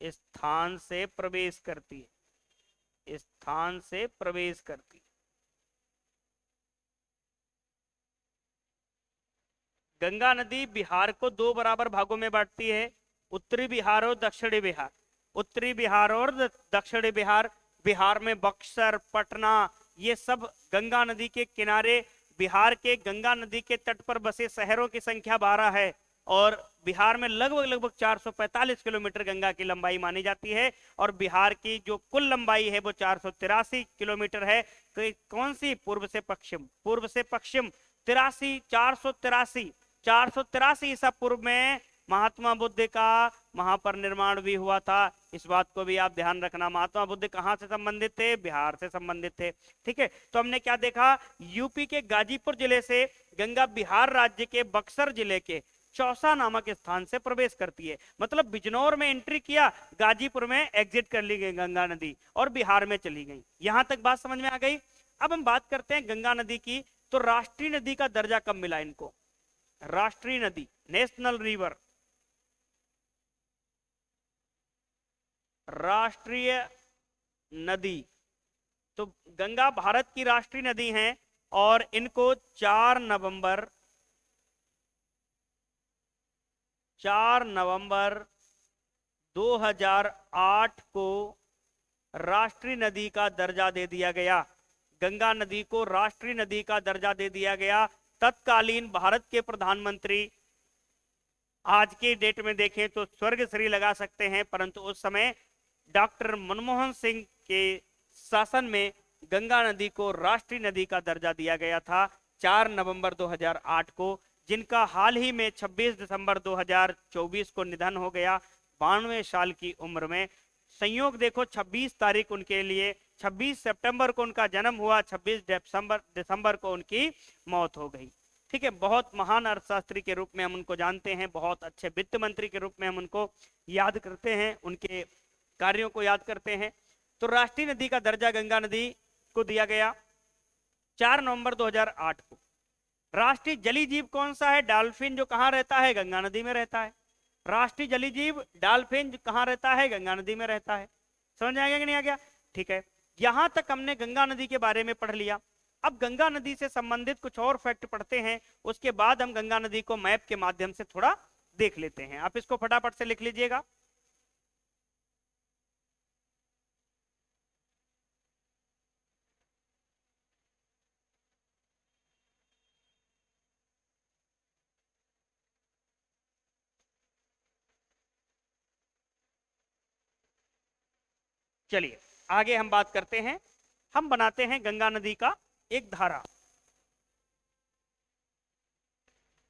स्थान से प्रवेश करती है, स्थान से प्रवेश करती है। गंगा नदी बिहार को दो बराबर भागों में बांटती है, उत्तरी बिहार और दक्षिणी बिहार। उत्तरी बिहार और दक्षिणी बिहार, बिहार में बक्सर, पटना, ये सब गंगा नदी के किनारे, बिहार के गंगा नदी के तट पर बसे शहरों की संख्या 12 है, और बिहार में लगभग 445 किलोमीटर गंगा की लंबाई मानी जाती है, और बिहार की जो कुल लंबाई है वो 483 किलोमीटर है। कौन सी? पूर्व से पश्चिम, पूर्व से पश्चिम 483 ईसा पूर्व में महात्मा बुद्ध का वहां पर निर्माण भी हुआ था। इस बात को भी आप ध्यान रखना। महात्मा बुद्ध कहाँ से संबंधित थे? बिहार से संबंधित थे। ठीक है, तो हमने क्या देखा, यूपी के गाजीपुर जिले से गंगा बिहार राज्य के बक्सर जिले के चौसा नामक स्थान से प्रवेश करती है। मतलब बिजनौर में एंट्री किया, गाजीपुर में एग्जिट कर ली गई गंगा नदी और बिहार में चली गई। यहां तक बात समझ में आ गई। अब हम बात करते हैं गंगा नदी की। तो राष्ट्रीय नदी का दर्जा कब मिला इनको? राष्ट्रीय नदी, नेशनल रिवर, राष्ट्रीय नदी। तो गंगा भारत की राष्ट्रीय नदी है और इनको 4 नवंबर 2008 को राष्ट्रीय नदी का दर्जा दे दिया गया। गंगा नदी को राष्ट्रीय नदी का दर्जा दे दिया गया। तत्कालीन भारत के प्रधानमंत्री, आज के डेट में देखें तो स्वर्ग श्री लगा सकते हैं, परंतु उस समय डॉक्टर मनमोहन सिंह के शासन में गंगा नदी को राष्ट्रीय नदी का दर्जा दिया गया था 4 नवंबर 2008 को, जिनका हाल ही में 26 दिसंबर 2024 को निधन हो गया 92 साल की उम्र में। संयोग देखो, 26 तारीख उनके लिए, 26 सितंबर को उनका जन्म हुआ, 26 दिसंबर को उनकी मौत हो गई। ठीक है, बहुत महान अर्थशास्त्री के रूप में हम उनको जानते हैं, बहुत अच्छे वित्त मंत्री के रूप में हम उनको याद करते हैं, उनके कार्यों को याद करते हैं। तो राष्ट्रीय नदी का दर्जा गंगा नदी को दिया गया 4 नवंबर 2008 को। राष्ट्रीय जलीय जीव कौन सा है? डॉल्फिन, जो कहां रहता है? गंगा नदी में रहता है। राष्ट्रीय जलीय जीव डॉल्फिन कहां रहता है? गंगा नदी में रहता है। समझ आ गया कि नहीं आ गया? ठीक है, यहां तक हमने गंगा नदी के बारे में पढ़ लिया। अब गंगा नदी से संबंधित कुछ और फैक्ट पढ़ते हैं, उसके बाद हम गंगा नदी को मैप के माध्यम से थोड़ा देख लेते हैं। आप इसको फटाफट से लिख लीजिएगा। चलिए आगे हम बात करते हैं। हम बनाते हैं गंगा नदी का एक धारा।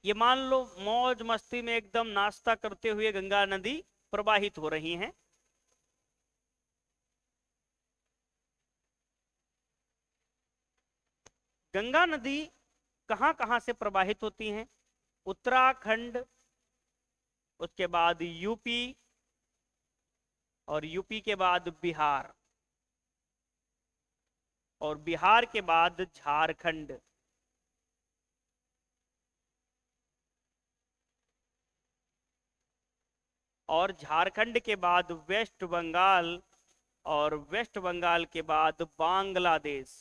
ये मान लो मौज मस्ती में एकदम नाश्ता करते हुए गंगा नदी प्रवाहित हो रही हैं। गंगा नदी कहां कहां से प्रवाहित होती हैं? उत्तराखंड, उसके बाद यूपी, और यूपी के बाद बिहार, और बिहार के बाद झारखंड, और झारखंड के बाद वेस्ट बंगाल, और वेस्ट बंगाल के बाद बांग्लादेश।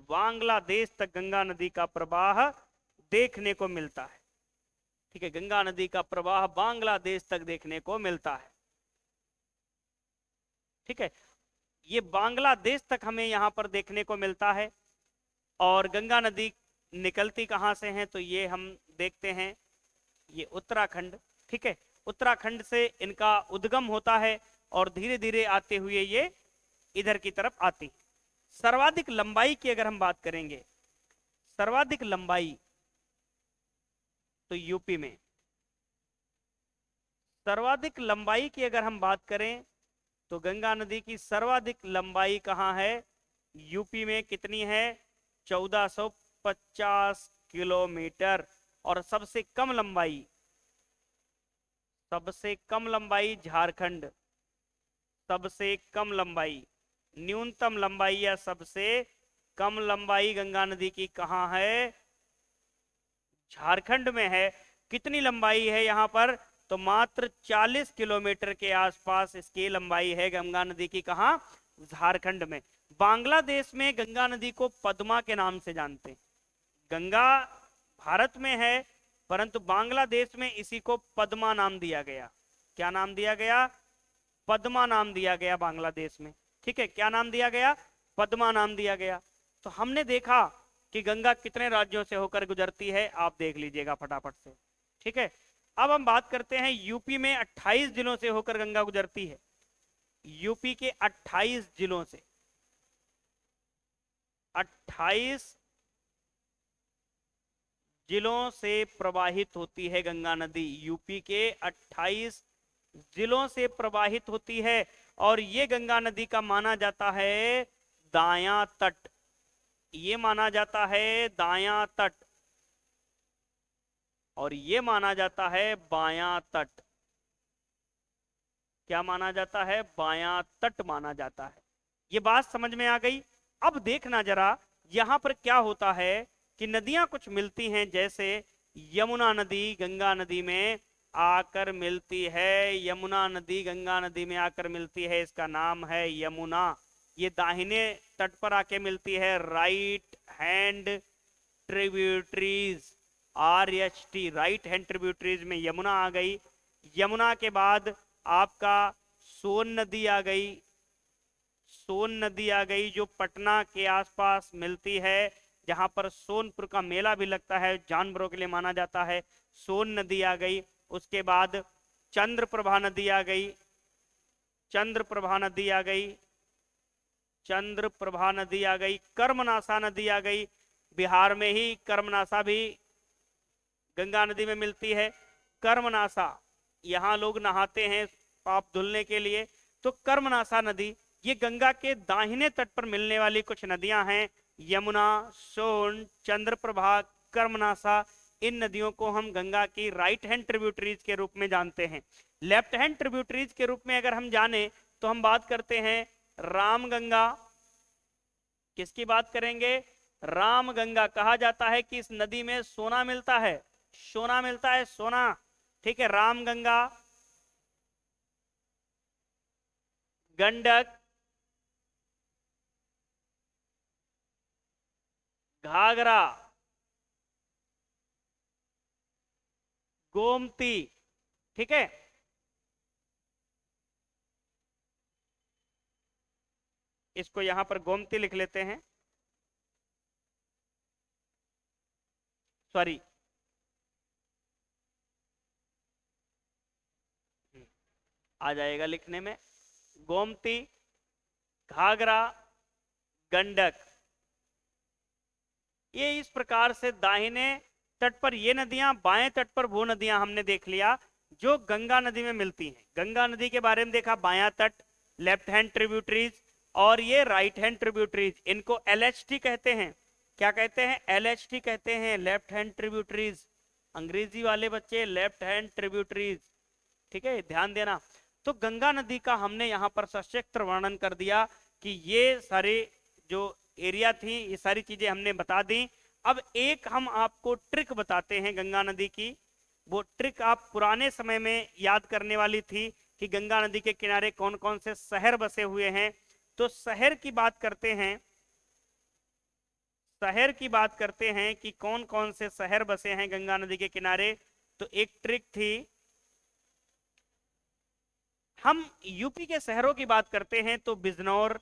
बांग्लादेश तक गंगा नदी का प्रवाह देखने को मिलता है। ठीक है, गंगा नदी का प्रवाह बांग्लादेश तक देखने को मिलता है। ठीक है, ये बांग्लादेश तक हमें यहां पर देखने को मिलता है। और गंगा नदी निकलती कहां से है? तो ये हम देखते हैं, ये उत्तराखंड। ठीक है, उत्तराखंड से इनका उद्गम होता है और धीरे धीरे आते हुए ये इधर की तरफ आती। सर्वाधिक लंबाई की अगर हम बात करेंगे, सर्वाधिक लंबाई, तो यूपी में। सर्वाधिक लंबाई की अगर हम बात करें तो गंगा नदी की सर्वाधिक लंबाई कहां है? यूपी में। कितनी है? 1450 किलोमीटर। और सबसे कम लंबाई, सबसे कम लंबाई झारखंड। सबसे कम लंबाई, न्यूनतम लंबाई या सबसे कम लंबाई गंगा नदी की कहां है? झारखंड में है। कितनी लंबाई है यहां पर? तो मात्र 40 किलोमीटर के आसपास इसकी लंबाई है गंगा नदी की। कहां? झारखंड में। बांग्लादेश में गंगा नदी को पद्मा के नाम से जानते हैं। गंगा भारत में है, परंतु बांग्लादेश में इसी को पद्मा नाम दिया गया। क्या नाम दिया गया? पद्मा नाम दिया गया बांग्लादेश में। ठीक है, क्या नाम दिया गया? पद्मा नाम दिया गया। तो हमने देखा कि गंगा कितने राज्यों से होकर गुजरती है, आप देख लीजिएगा फटाफट से। ठीक है, अब हम बात करते हैं यूपी में 28 जिलों से होकर गंगा गुजरती है। यूपी के 28 जिलों से, 28 जिलों से प्रवाहित होती है गंगा नदी। यूपी के 28 जिलों से प्रवाहित होती है और ये गंगा नदी का माना जाता है दायां तट। ये माना जाता है दायां तट और ये माना जाता है बायां तट। क्या माना जाता है? बायां तट माना जाता है। ये बात समझ में आ गई। अब देखना जरा यहां पर क्या होता है कि नदियां कुछ मिलती हैं, जैसे यमुना नदी गंगा नदी में आकर मिलती है। यमुना नदी गंगा नदी में आकर मिलती है, इसका नाम है यमुना। ये दाहिने तट पर आके मिलती है, right hand tributaries, RHT, right hand tributaries में यमुना आ गई। यमुना के बाद आपका सोन नदी आ गई। सोन नदी आ गई जो पटना के आसपास मिलती है, जहां पर सोनपुर का मेला भी लगता है, जानवरों के लिए माना जाता है। सोन नदी आ गई। उसके बाद चंद्रप्रभा नदी आ गई। चंद्रप्रभा नदी आ गई। चंद्रप्रभा नदी आ गई। कर्मनासा नदी आ गई। बिहार में ही कर्मनासा भी गंगा नदी में मिलती है। कर्मनासा, यहाँ लोग नहाते हैं पाप धुलने के लिए। तो कर्मनासा नदी, ये गंगा के दाहिने तट पर मिलने वाली कुछ नदियां हैं। यमुना, सोन, चंद्रप्रभा, कर्मनासा, इन नदियों को हम गंगा की राइट हैंड ट्रिब्यूटरीज के रूप में जानते हैं। लेफ्ट हैंड ट्रिब्यूटरीज के रूप में अगर हम जाने तो हम बात करते हैं रामगंगा। किसकी बात करेंगे? रामगंगा। कहा जाता है कि इस नदी में सोना मिलता है। सोना मिलता है, सोना। ठीक है, रामगंगा, गंडक, घाघरा, गोमती। ठीक है, इसको यहां पर गोमती लिख लेते हैं। सॉरी, आ जाएगा लिखने में। गोमती, घाघरा, गंडक, ये इस प्रकार से दाहिने तट पर ये नदियां, बाएं तट पर वो नदियां हमने देख लिया जो गंगा नदी में मिलती हैं। गंगा नदी के बारे में देखा, बायां तट, लेफ्ट हैंड ट्रिब्यूटरीज, और ये राइट हैंड ट्रिब्यूटरीज। इनको LHT कहते हैं। क्या कहते हैं? LHT कहते हैं, लेफ्ट हैंड ट्रिब्यूटरीज। अंग्रेजी वाले बच्चे, लेफ्ट हैंड ट्रिब्यूटरीज। ठीक है, ध्यान देना। तो गंगा नदी का हमने यहाँ पर सशक्त वर्णन कर दिया कि ये सारे जो एरिया थी, ये सारी चीजें हमने बता दी। अब एक हम आपको ट्रिक बताते हैं गंगा नदी की। वो ट्रिक आप पुराने समय में याद करने वाली थी कि गंगा नदी के किनारे कौन कौन से शहर बसे हुए हैं। तो शहर की बात करते हैं। शहर की बात करते हैं कि कौन कौन से शहर बसे हैं गंगा नदी के किनारे। तो एक ट्रिक थी, हम यूपी के शहरों की बात करते हैं तो बिजनौर,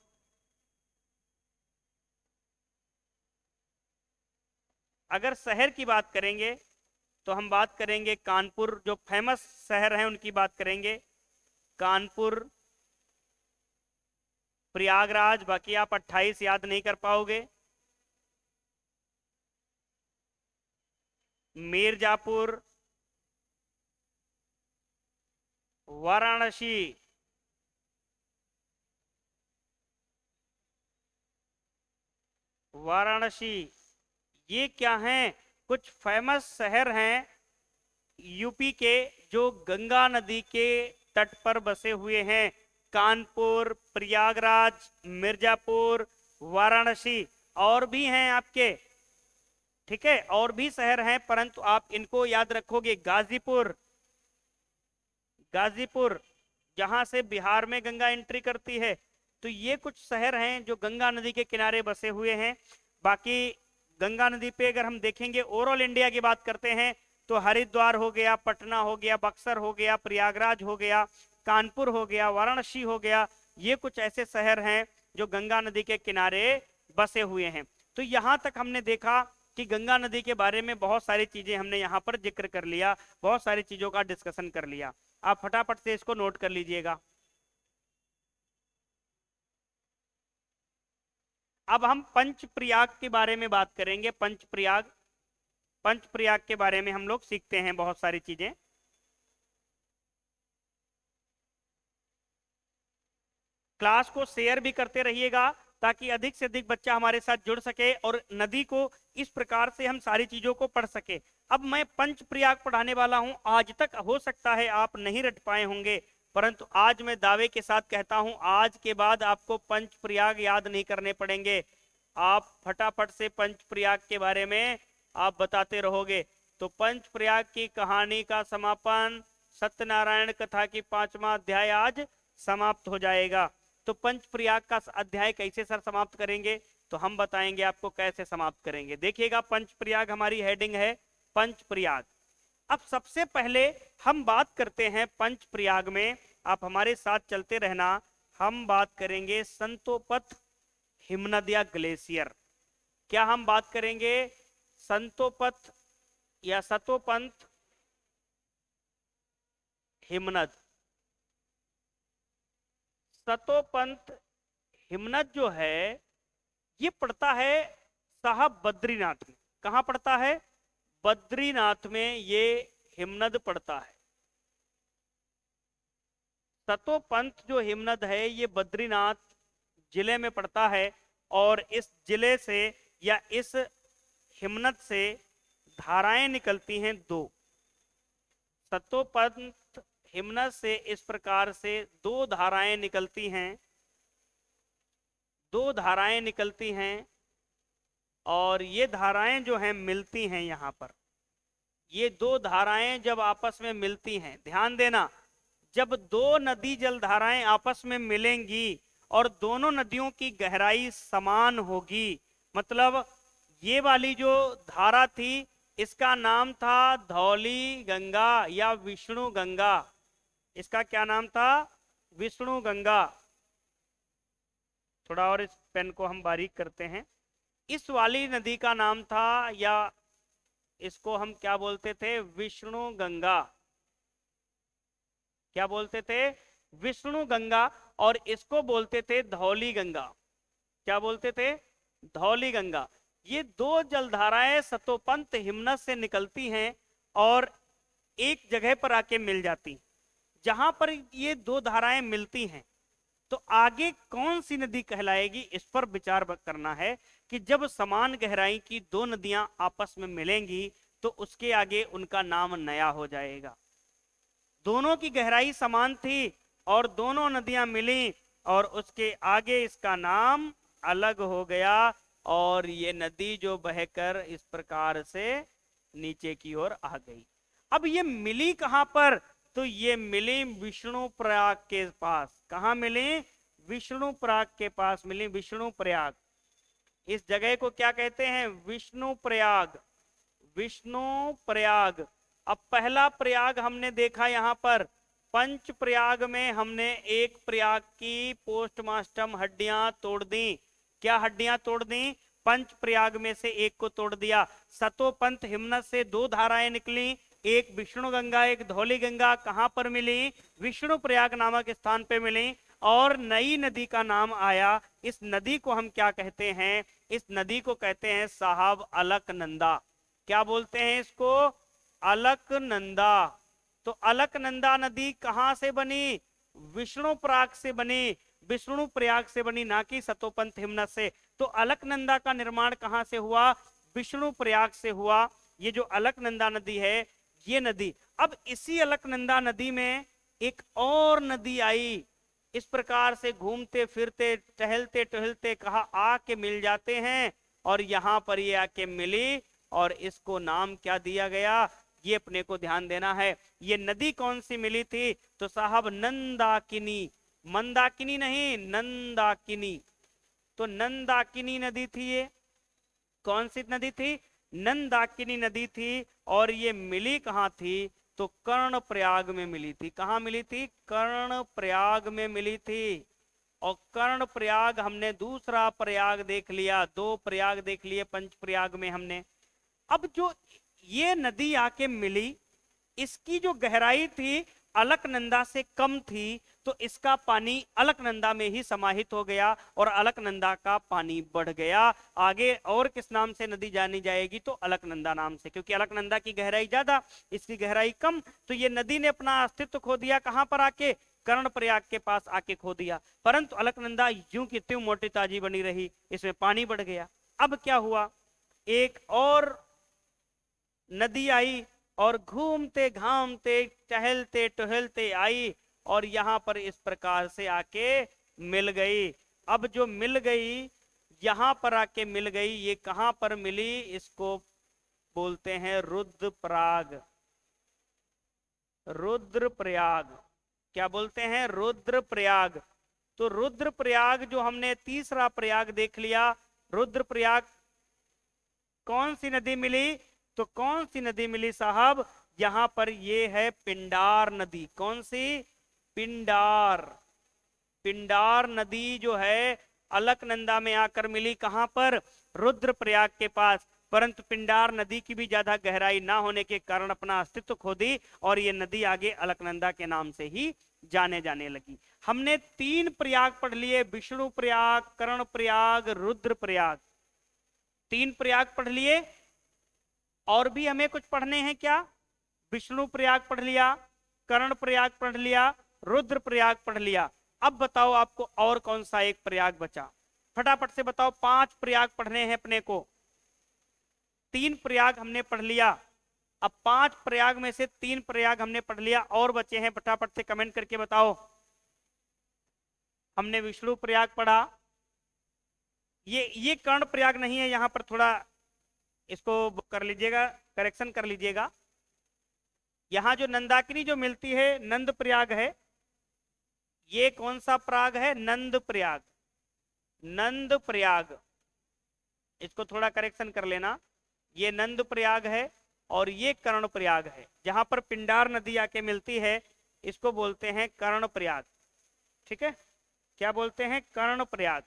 अगर शहर की बात करेंगे तो हम बात करेंगे कानपुर, जो फेमस शहर हैं उनकी बात करेंगे। कानपुर, प्रयागराज, बाकी आप 28 याद नहीं कर पाओगे। मिर्जापुर, वाराणसी, वाराणसी, ये क्या हैं? कुछ फेमस शहर हैं यूपी के जो गंगा नदी के तट पर बसे हुए हैं। कानपुर, प्रयागराज, मिर्जापुर, वाराणसी, और भी हैं आपके। ठीक है, और भी शहर हैं, परंतु आप इनको याद रखोगे। गाजीपुर, गाजीपुर जहां से बिहार में गंगा एंट्री करती है। तो ये कुछ शहर हैं जो गंगा नदी के किनारे बसे हुए हैं। बाकी गंगा नदी पे अगर हम देखेंगे, ओवरऑल इंडिया की बात करते हैं तो हरिद्वार हो गया, पटना हो गया, बक्सर हो गया, प्रयागराज हो गया, कानपुर हो गया, वाराणसी हो गया। ये कुछ ऐसे शहर हैं जो गंगा नदी के किनारे बसे हुए हैं। तो यहां तक हमने देखा कि गंगा नदी के बारे में बहुत सारी चीजें हमने यहाँ पर जिक्र कर लिया, बहुत सारी चीजों का डिस्कशन कर लिया। आप फटाफट से इसको नोट कर लीजिएगा। अब हम पंचप्रयाग के बारे में बात करेंगे। पंचप्रयाग, पंच प्रयाग के बारे में हम लोग सीखते हैं बहुत सारी चीजें। क्लास को शेयर भी करते रहिएगा ताकि अधिक से अधिक बच्चा हमारे साथ जुड़ सके और नदी को इस प्रकार से हम सारी चीजों को पढ़ सके। अब मैं पंच प्रयाग पढ़ाने वाला हूं। आज तक हो सकता है आप नहीं रट पाए होंगे, परंतु आज मैं दावे के साथ कहता हूं आज के बाद आपको पंच प्रयाग याद नहीं करने पड़ेंगे। आप फटाफट से पंच प्रयाग के बारे में आप बताते रहोगे। तो पंच प्रयाग की कहानी का समापन सत्यनारायण कथा की 5वां अध्याय आज समाप्त हो जाएगा। तो पंच प्रयाग का अध्याय कैसे सर समाप्त करेंगे, तो हम बताएंगे आपको कैसे समाप्त करेंगे। देखिएगा पंच प्रयाग हमारी हेडिंग है पंच प्रयाग। अब सबसे पहले हम बात करते हैं पंच प्रयाग में, आप हमारे साथ चलते रहना। हम बात करेंगे संतोपथ हिमनद या ग्लेशियर। क्या हम बात करेंगे संतोपथ या सतोपंथ हिमनद। सतोपंथ हिमनद जो है ये पड़ता है साहब बद्रीनाथ में। कहां पड़ता है? बद्रीनाथ में ये हिमनद पड़ता है। सतोपंथ जो हिमनद है ये बद्रीनाथ जिले में पड़ता है और इस जिले से या इस हिमनद से धाराएं निकलती हैं दो। सतोपंथ हिमनद से इस प्रकार से दो धाराएं निकलती हैं, दो धाराएं निकलती हैं और ये धाराएं जो हैं मिलती हैं यहां पर। ये दो धाराएं जब आपस में मिलती हैं, ध्यान देना, जब दो नदी जल धाराएं आपस में मिलेंगी और दोनों नदियों की गहराई समान होगी, मतलब ये वाली जो धारा थी इसका नाम था धौली गंगा या विष्णु गंगा। इसका क्या नाम था? विष्णु गंगा। थोड़ा और इस पेन को हम बारीक करते हैं। इस वाली नदी का नाम था, या इसको हम क्या बोलते थे? विष्णु गंगा। क्या बोलते थे? विष्णु गंगा। और इसको बोलते थे धौली गंगा। क्या बोलते थे? धौली गंगा। ये दो जलधाराएं सतोपंथ हिमनद से निकलती हैं और एक जगह पर आके मिल जाती। जहां पर ये दो धाराएं मिलती हैं तो आगे कौन सी नदी कहलाएगी इस पर विचार करना है कि जब समान गहराई की दो नदियां आपस में मिलेंगी तो उसके आगे उनका नाम नया हो जाएगा। दोनों की गहराई समान थी और दोनों नदियां मिली और उसके आगे इसका नाम अलग हो गया और ये नदी जो बहकर इस प्रकार से नीचे की ओर आ गई। अब ये मिली कहां पर? तो ये मिली विष्णु प्रयाग के पास। कहां मिली? विष्णु प्रयाग के पास मिली। विष्णु प्रयाग, इस जगह को क्या कहते हैं? विष्णु प्रयाग। विष्णु प्रयाग। अब पहला प्रयाग हमने देखा यहां पर पंच प्रयाग में हमने एक प्रयाग की पोस्टमास्टम हड्डियां तोड़ दी। क्या हड्डियां तोड़ दी? पंच प्रयाग में से एक को तोड़ दिया। सतोपंथ हिमनद से दो धाराएं निकली, एक विष्णु गंगा एक धौली गंगा। कहां पर मिली? विष्णु प्रयाग नामक स्थान पे मिली और नई नदी का नाम आया। इस नदी को हम क्या कहते हैं? इस नदी को कहते हैं साहब अलकनंदा। क्या बोलते हैं इसको? अलकनंदा। तो अलकनंदा नदी कहां से बनी? विष्णु प्रयाग से बनी। विष्णु प्रयाग से बनी, ना कि सतोपंथ हिमनद से। तो अलकनंदा का निर्माण कहां से हुआ? विष्णु प्रयाग से हुआ। ये जो अलकनंदा नदी है ये नदी, अब इसी अलकनंदा नदी में एक और नदी आई। इस प्रकार से घूमते फिरते टहलते टहलते कहा आके मिल जाते हैं और यहां पर ये आके मिली और इसको नाम क्या दिया गया? ये अपने को ध्यान देना है। ये नदी कौन सी मिली थी? तो साहब नंदाकिनी। मंदाकिनी नहीं, नंदाकिनी। तो नंदाकिनी नदी थी। ये कौन सी नदी थी? नंदाकिनी नदी थी। और ये मिली कहां थी? तो कर्ण प्रयाग में मिली थी। कहां मिली थी? कर्ण प्रयाग में मिली थी। और कर्ण प्रयाग हमने दूसरा प्रयाग देख लिया, दो प्रयाग देख लिए पंच प्रयाग में हमने। अब जो ये नदी आके मिली इसकी जो गहराई थी अलकनंदा से कम थी तो इसका पानी अलकनंदा में ही समाहित हो गया और अलकनंदा का पानी बढ़ गया। आगे और किस नाम से नदी जानी जाएगी? तो अलकनंदा नाम से, क्योंकि अलकनंदा की गहराई ज्यादा, इसकी गहराई कम। तो ये नदी ने अपना अस्तित्व खो दिया कहां पर आके? कर्णप्रयाग के पास आके खो दिया। परंतु अलकनंदा यूं की त्यों मोटी ताजी बनी रही, इसमें पानी बढ़ गया। अब क्या हुआ? एक और नदी आई और घूमते घामते टहलते टहलते आई और यहां पर इस प्रकार से आके मिल गई। अब जो मिल गई, यहां पर आके मिल गई, ये कहां पर मिली? इसको बोलते हैं रुद्रप्रयाग। रुद्रप्रयाग, क्या बोलते हैं? रुद्रप्रयाग। तो रुद्रप्रयाग जो हमने तीसरा प्रयाग देख लिया, रुद्रप्रयाग कौन सी नदी मिली? तो कौन सी नदी मिली साहब? यहां पर ये है पिंडार नदी। कौन सी? पिंडार। पिंडार नदी जो है अलकनंदा में आकर मिली। कहां पर? रुद्रप्रयाग के पास। परंतु पिंडार नदी की भी ज्यादा गहराई ना होने के कारण अपना अस्तित्व खो दी और ये नदी आगे अलकनंदा के नाम से ही जाने लगी। हमने 3 प्रयाग पढ़ लिए, विष्णु प्रयाग, कर्ण प्रयाग, रुद्र प्रयाग। 3 प्रयाग पढ़ लिए। और भी हमें कुछ पढ़ने हैं क्या? विष्णु प्रयाग पढ़ लिया, कर्ण प्रयाग पढ़ लिया, रुद्र प्रयाग पढ़ लिया। अब बताओ आपको और कौन सा एक प्रयाग बचा? फटाफट से बताओ। 5 प्रयाग पढ़ने हैं अपने को। 3 प्रयाग हमने पढ़ लिया। अब 5 प्रयाग में से 3 प्रयाग हमने पढ़ लिया, और बचे हैं, फटाफट से कमेंट करके बताओ। हमने विष्णु प्रयाग पढ़ा, ये कर्ण प्रयाग नहीं है, यहां पर थोड़ा इसको कर लीजिएगा, करेक्शन कर लीजिएगा। यहां जो नंदाकिनी जो मिलती है नंद प्रयाग है। ये कौन सा प्रयाग है? नंद प्रयाग। नंद प्रयाग, इसको थोड़ा करेक्शन कर लेना। ये नंद प्रयाग है और ये कर्ण प्रयाग है। जहां पर पिंडार नदी आके मिलती है इसको बोलते हैं कर्ण प्रयाग। ठीक है, क्या बोलते हैं? कर्ण प्रयाग।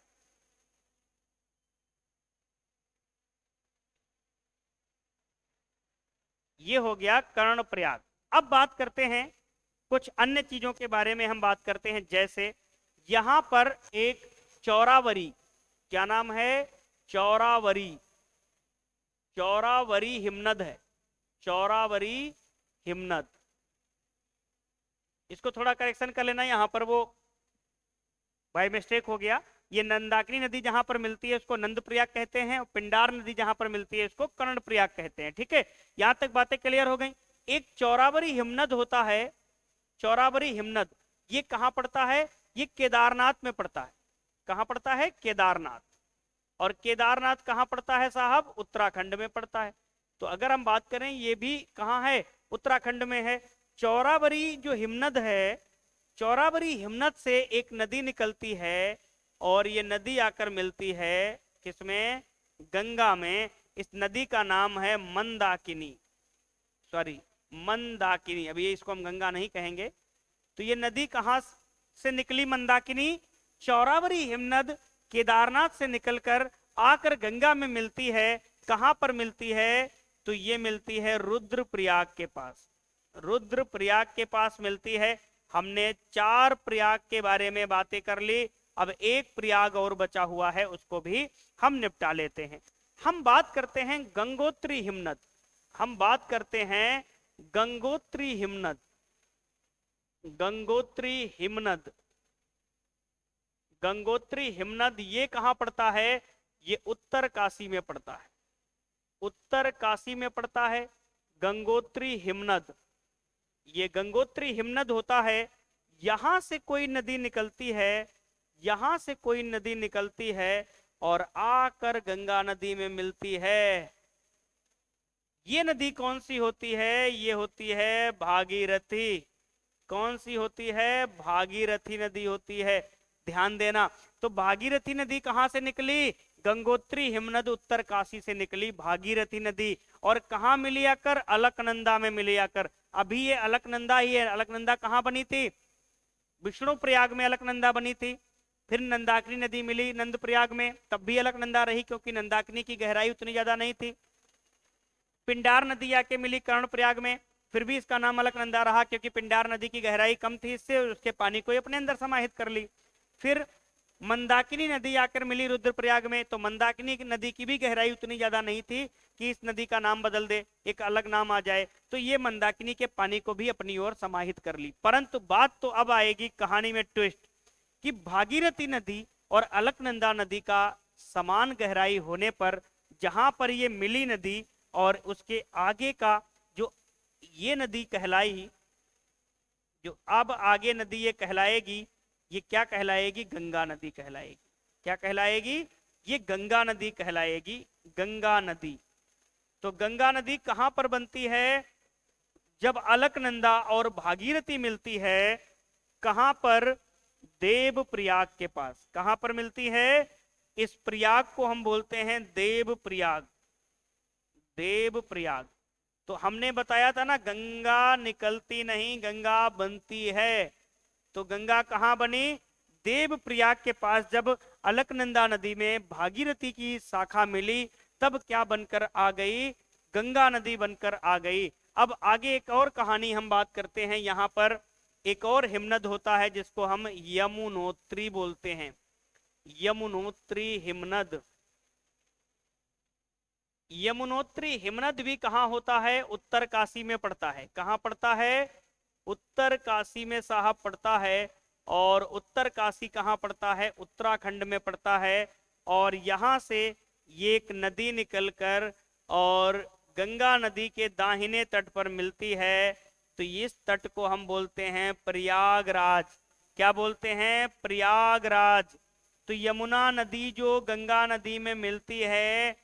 ये हो गया कर्ण प्रयाग। अब बात करते हैं कुछ अन्य चीजों के बारे में। हम बात करते हैं जैसे यहां पर एक चौरावरी, क्या नाम है? चौरावरी। चौरावरी हिमनद है। चौरावरी हिमनद, इसको थोड़ा करेक्शन कर लेना। यहां पर वो बाय मिस्टेक हो गया। ये नंदाकिनी नदी जहां पर मिलती है उसको नंद प्रयाग कहते हैं, और पिंडार नदी जहां पर मिलती है इसको कर्ण प्रयाग कहते हैं। ठीक है, यहां तक बातें क्लियर हो गई। एक चौरावरी हिमनद होता है। चौरावरी हिमनद ये कहां पड़ता है? ये केदारनाथ में पड़ता है। कहां पड़ता है? केदारनाथ। और केदारनाथ कहां पड़ता है साहब? उत्तराखंड में पड़ता है। तो अगर हम बात करें, ये भी कहां है? उत्तराखंड में है। चौरावरी जो हिमनद है, चौरावरी हिमनद से एक नदी निकलती है और ये नदी आकर मिलती है किसमें? गंगा में। इस नदी का नाम है मंदाकिनी, सॉरी मंदाकिनी। अभी इसको हम गंगा नहीं कहेंगे। तो ये नदी कहां से निकली? मंदाकिनी। चौरावरी हिमनद केदारनाथ से निकलकर आकर गंगा में मिलती है। कहां पर मिलती है? तो ये मिलती है रुद्रप्रयाग के पास। रुद्रप्रयाग के पास मिलती है। हमने 4 प्रयाग के बारे में बातें कर ली। अब एक प्रयाग और बचा हुआ है, उसको भी हम निपटा लेते हैं। हम बात करते हैं गंगोत्री हिमनद। हम बात करते हैं गंगोत्री हिमनद। गंगोत्री हिमनद, गंगोत्री हिमनद ये कहां पड़ता है? ये उत्तर काशी में पड़ता है। उत्तर काशी में पड़ता है गंगोत्री हिमनद। ये गंगोत्री हिमनद होता है। यहां से कोई नदी निकलती है, यहां से कोई नदी निकलती है और आकर गंगा नदी में मिलती है। ये नदी कौन सी होती है? ये होती है भागीरथी। कौन सी होती है? भागीरथी नदी होती है। ध्यान देना। तो भागीरथी नदी कहां से निकली? गंगोत्री हिमनद उत्तर काशी से निकली भागीरथी नदी। और कहां मिली आकर? अलकनंदा में मिली आकर। अभी ये अलकनंदा ही है। अलकनंदा कहां बनी थी? विष्णु प्रयाग में अलकनंदा बनी थी। फिर नंदाकिनी नदी मिली नंद प्रयाग में, तब भी अलकनंदा रही क्योंकि नंदाकिनी की गहराई उतनी ज्यादा नहीं थी। पिंडार नदी आके मिली कर्ण प्रयाग में, फिर भी इसका नाम अलकनंदा रहा क्योंकि पिंडार नदी की गहराई कम थी, इससे उसके पानी को अपने अंदर समाहित कर ली। फिर मंदाकिनी नदी आकर मिली रुद्रप्रयाग में, तो मंदाकिनी नदी की भी गहराई उतनी ज्यादा नहीं थी कि इस नदी का नाम बदल दे, एक अलग नाम आ जाए, तो ये मंदाकिनी के पानी को भी अपनी ओर समाहित कर ली। परंतु बात तो अब आएगी कहानी में ट्विस्ट, कि भागीरथी नदी और अलकनंदा नदी का समान गहराई होने पर जहां पर ये मिली नदी और उसके आगे का जो ये नदी कहलाई, जो अब आगे नदी ये कहलाएगी, ये क्या कहलाएगी? गंगा नदी कहलाएगी। क्या कहलाएगी? ये गंगा नदी कहलाएगी, गंगा नदी। तो गंगा नदी कहां पर बनती है? जब अलकनंदा और भागीरथी मिलती है, कहां पर? देव प्रयाग के पास। कहां पर मिलती है? इस प्रयाग को हम बोलते हैं देव प्रयाग। देव प्रयाग। तो हमने बताया था ना, गंगा निकलती नहीं, गंगा बनती है। तो गंगा कहां बनी? देव प्रयाग के पास। जब अलकनंदा नदी में भागीरथी की शाखा मिली, तब क्या बनकर आ गई? गंगा नदी बनकर आ गई। अब आगे एक और कहानी हम बात करते हैं। यहां पर एक और हिमनद होता है जिसको हम यमुनोत्री बोलते हैं, यमुनोत्री हिमनद। यमुनोत्री हिमनद भी कहां होता है? उत्तर काशी में पड़ता है। कहां पड़ता है? उत्तर काशी में साहब पड़ता है। और उत्तर काशी कहां पड़ता है? उत्तराखंड में पड़ता है। और यहां से ये एक नदी निकलकर और गंगा नदी के दाहिने तट पर मिलती है। तो इस तट को हम बोलते हैं प्रयागराज। क्या बोलते हैं? प्रयागराज। तो यमुना नदी जो गंगा नदी में मिलती है,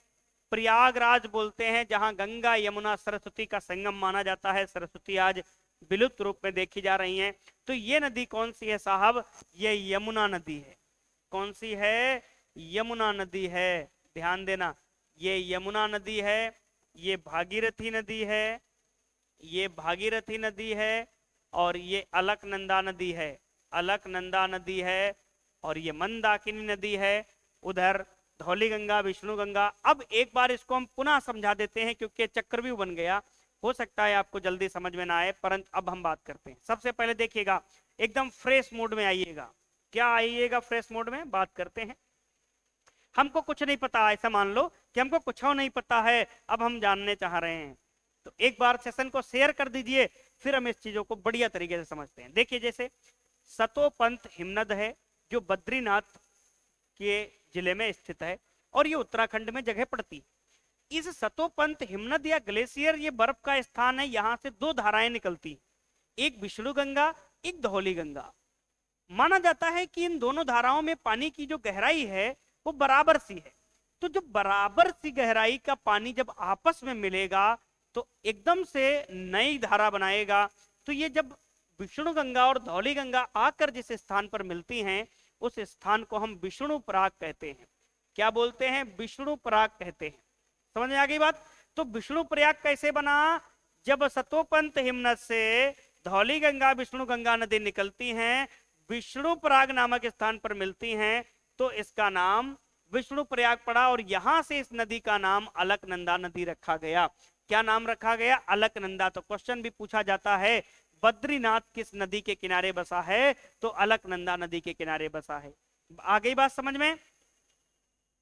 प्रयागराज बोलते हैं, जहां गंगा यमुना सरस्वती का संगम माना जाता है। सरस्वती आज विलुप्त रूप में देखी जा रही हैं। तो ये नदी कौन सी है साहब? ये यमुना नदी है। कौन सी है? यमुना नदी है। ध्यान देना, ये यमुना नदी है, ये भागीरथी नदी है, ये भागीरथी नदी है, और ये अलकनंदा नदी है। अलकनंदा नदी है, और ये मंदाकिनी नदी है। उधर धौली गंगा, विष्णु गंगा। अब एक बार इसको हम पुनः समझा देते हैं क्योंकि चक्रव्यूह बन गया, हो सकता है आपको जल्दी समझ में ना आए, परंतु अब हम बात करते हैं। सबसे पहले देखिएगा, एकदम फ्रेश मोड में आइएगा। क्या आइएगा? फ्रेश मोड में बात करते हैं। हमको कुछ नहीं पता, ऐसा मान लो कि हमको कुछ नहीं पता है, अब हम जानने चाह रहे हैं, तो एक बार सेशन को शेयर कर दीजिए, फिर हम इस चीजों को बढ़िया तरीके से समझते हैं। देखिए, जैसे सतोपंत हिमनद है जो बद्रीनाथ के जिले में स्थित है और ये उत्तराखंड में जगह पड़ती है। इस सतोपंत हिमनद या ग्लेशियर, ये बर्फ का स्थान है। यहां से दो धाराएं निकलती, एक विष्णु गंगा, एक धौली गंगा। माना जाता है कि इन दोनों धाराओं में पानी की जो गहराई है वो बराबर सी है। तो जो बराबर सी गहराई का पानी जब आपस में मिलेगा तो एकदम से नई धारा बनाएगा। तो ये जब विष्णु गंगा और धौली गंगा आकर जिस स्थान पर मिलती हैं, उस स्थान को हम विष्णु पराग कहते हैं। क्या बोलते हैं? विष्णु पराग कहते हैं। समझ में आ गई बात? तो विष्णु प्रयाग कैसे बना? जब सतोपंत हिमनद से धौली गंगा, विष्णु गंगा नदी निकलती हैं, विष्णु प्रयाग नामक स्थान पर मिलती हैं, तो इसका नाम विष्णु प्रयाग पड़ा। और यहां से इस नदी का नाम अलकनंदा नदी रखा गया। क्या नाम रखा गया? अलकनंदा। तो क्वेश्चन भी पूछा जाता है, बद्रीनाथ किस नदी के किनारे बसा है? तो अलकनंदा नदी के किनारे बसा है। आ गई बात समझ में?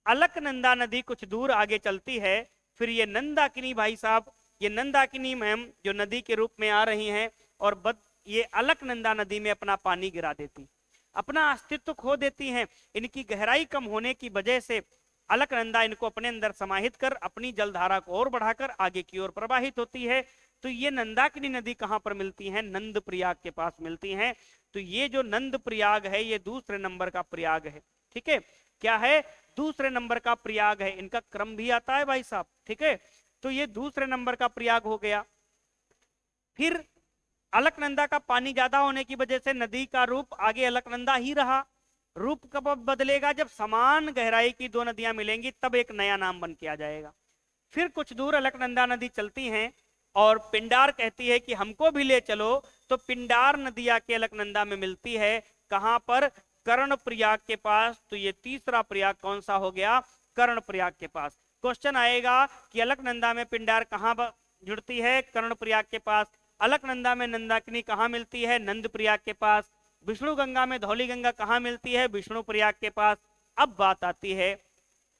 अलकनंदा नदी कुछ दूर आगे चलती है, फिर ये नंदाकिनी, भाई साहब, ये नंदाकिनी मैम जो नदी के रूप में आ रही हैं और ये अलकनंदा नदी में अपना पानी गिरा देती, अपना अस्तित्व खो देती हैं। इनकी गहराई कम होने की वजह से अलकनंदा इनको अपने अंदर समाहित कर अपनी जलधारा को और बढ़ाकर आगे की ओर प्रवाहित होती है। तो ये नंदाकिनी नदी कहां पर मिलती है? नंद प्रयाग के पास मिलती हैं। तो ये जो नंद प्रयाग है, ये दूसरे नंबर का प्रयाग है। ठीक है, क्या है? दूसरे नंबर का प्रयाग है। इनका क्रम भी आता है भाई साहब। ठीक है, तो ये दूसरे नंबर का प्रयाग हो गया। फिर अलकनंदा का पानी ज्यादा होने की वजह से नदी का रूप आगे अलकनंदा ही रहा। रूप कब बदलेगा? जब समान गहराई की दो नदियां मिलेंगी, तब एक नया नाम बन के आ जाएगा। फिर कुछ दूर अलकनंदा नदी चलती हैं और पिंडार कहती है कि हमको भी ले चलो। तो पिंडार नदी आके अलकनंदा में मिलती है। कहां पर? कर्ण प्रयाग के पास। तो ये तीसरा प्रयाग कौन सा हो गया? कर्ण प्रयाग के पास। क्वेश्चन आएगा कि अलकनंदा में पिंडार कहां जुड़ती है? कर्ण प्रयाग के पास। अलकनंदा में नंदाकिनी कहाँ मिलती है? नंद प्रयाग के पास। विष्णु गंगा में धौली गंगा कहाँ मिलती है? विष्णु प्रयाग के पास। अब बात आती है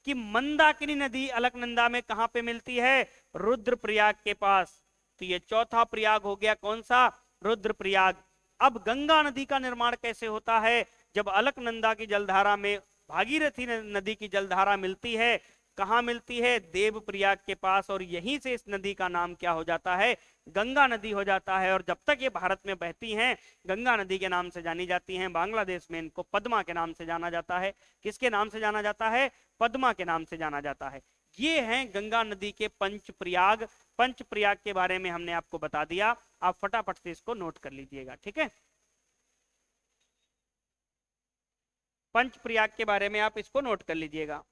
कि मंदाकिनी नदी अलकनंदा में कहां पे मिलती है? रुद्रप्रयाग के पास। तो ये चौथा प्रयाग हो गया, कौन सा? रुद्रप्रयाग। अब गंगा नदी का निर्माण कैसे होता है? जब अलकनंदा की जलधारा में भागीरथी नदी की जलधारा मिलती है, कहां मिलती है? देवप्रयाग के पास। और यहीं से इस नदी का नाम क्या हो जाता है? गंगा नदी हो जाता है। और जब तक ये भारत में बहती हैं, गंगा नदी के नाम से जानी जाती हैं। बांग्लादेश में इनको पद्मा के नाम से जाना जाता है। किसके नाम से जाना जाता है? पद्मा के नाम से जाना जाता है। ये हैं गंगा नदी के पंच प्रयाग। पंच प्रयाग के बारे में हमने आपको बता दिया, आप फटाफट से इसको नोट कर लीजिएगा, ठीक है? पंच प्रयाग के बारे में आप इसको नोट कर लीजिएगा।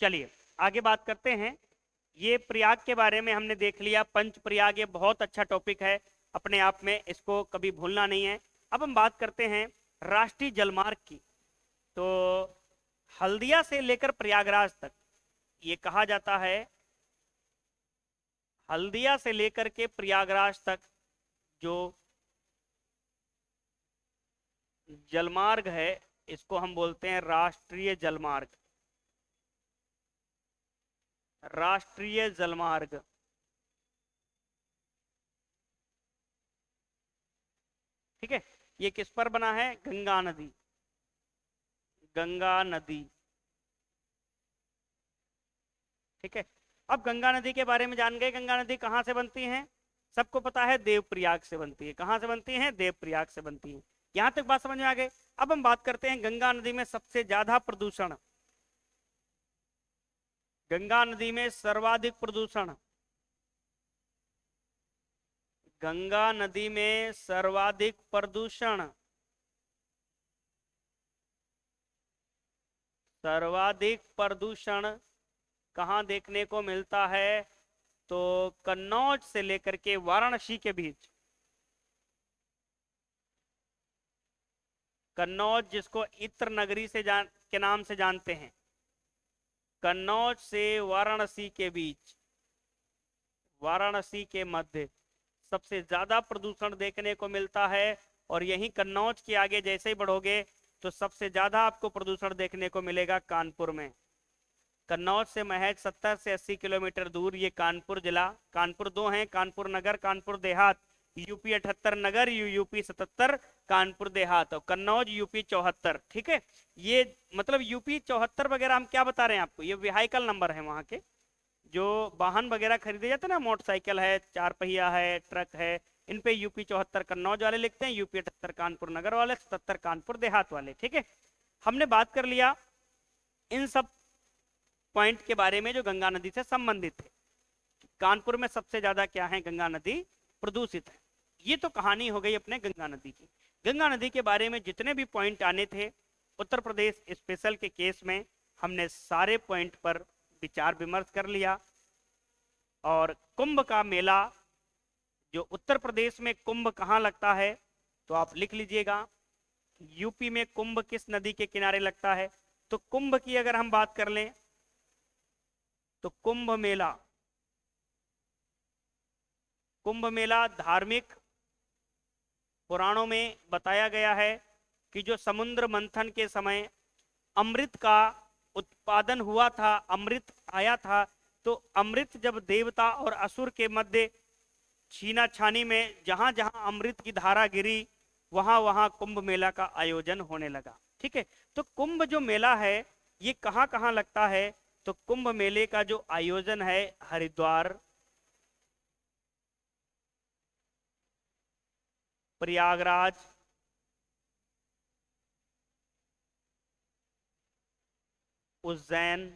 चलिए आगे बात करते हैं। ये प्रयाग के बारे में हमने देख लिया, पंच प्रयाग। ये बहुत अच्छा टॉपिक है अपने आप में, इसको कभी भूलना नहीं है। अब हम बात करते हैं राष्ट्रीय जलमार्ग की। तो हल्दिया से लेकर प्रयागराज तक ये कहा जाता है, हल्दिया से लेकर के प्रयागराज तक जो जलमार्ग है, इसको हम बोलते हैं राष्ट्रीय जलमार्ग। राष्ट्रीय जलमार्ग, ठीक है? ये किस पर बना है? गंगा नदी। गंगा नदी, ठीक है? अब गंगा नदी के बारे में जान गए। गंगा नदी कहां से बनती है? सबको पता है, देवप्रयाग से बनती है। कहां से बनती है? देवप्रयाग से बनती है। यहां तक बात समझ में आ गई। अब हम बात करते हैं गंगा नदी में सबसे ज्यादा प्रदूषण। गंगा नदी में सर्वाधिक प्रदूषण, गंगा नदी में सर्वाधिक प्रदूषण, सर्वाधिक प्रदूषण कहां देखने को मिलता है? तो कन्नौज से लेकर के वाराणसी के बीच। कन्नौज, जिसको इत्र नगरी से के नाम से जानते हैं, कन्नौज से वाराणसी के बीच, वाराणसी के मध्य सबसे ज्यादा प्रदूषण देखने को मिलता है। और यहीं कन्नौज के आगे जैसे ही बढ़ोगे तो सबसे ज्यादा आपको प्रदूषण देखने को मिलेगा कानपुर में। कन्नौज से महज 70 से 80 किलोमीटर दूर ये कानपुर जिला, कानपुर दो हैं, कानपुर नगर, कानपुर देहात। यूपी 78 नगर, यूपी 77, कानपुर देहात। और कन्नौज यूपी 74, ठीक है? ये मतलब यूपी 74 वगैरह हम क्या बता रहे हैं आपको, ये व्हीकल नंबर है वहां के। जो वाहन वगैरह खरीदे जाते हैं ना, मोटरसाइकिल है, चार पहिया है, ट्रक है, इन पे यूपी 74 कन्नौज वाले लिखते हैं, यूपी 78 कानपुर नगर वाले, 77 कानपुर देहात वाले, ठीक है? हमने बात कर लिया इन सब पॉइंट के बारे में जो गंगा नदी से संबंधित है। कानपुर में सबसे ज्यादा क्या है? गंगा नदी प्रदूषित है। ये तो कहानी हो गई अपने गंगा नदी की। गंगा नदी के बारे में जितने भी पॉइंट आने थे उत्तर प्रदेश स्पेशल के केस में हमने सारे पॉइंट पर विचार विमर्श कर लिया। और कुंभ का मेला, जो उत्तर प्रदेश में कुंभ कहाँ लगता है तो आप लिख लीजिएगा, यूपी में कुंभ किस नदी के किनारे लगता है? तो कुंभ की अगर हम बात कर लें तो कुंभ मेला, कुंभ मेला धार्मिक पुराणों में बताया गया है कि जो समुद्र मंथन के समय अमृत का उत्पादन हुआ था, अमृत आया था, तो अमृत जब देवता और असुर के मध्य छीना छानी में जहां जहां अमृत की धारा गिरी, वहां वहां कुंभ मेला का आयोजन होने लगा, ठीक है? तो कुंभ जो मेला है ये कहां कहां लगता है? तो कुंभ मेले का जो आयोजन है हरिद्वार, प्रयागराज, उज्जैन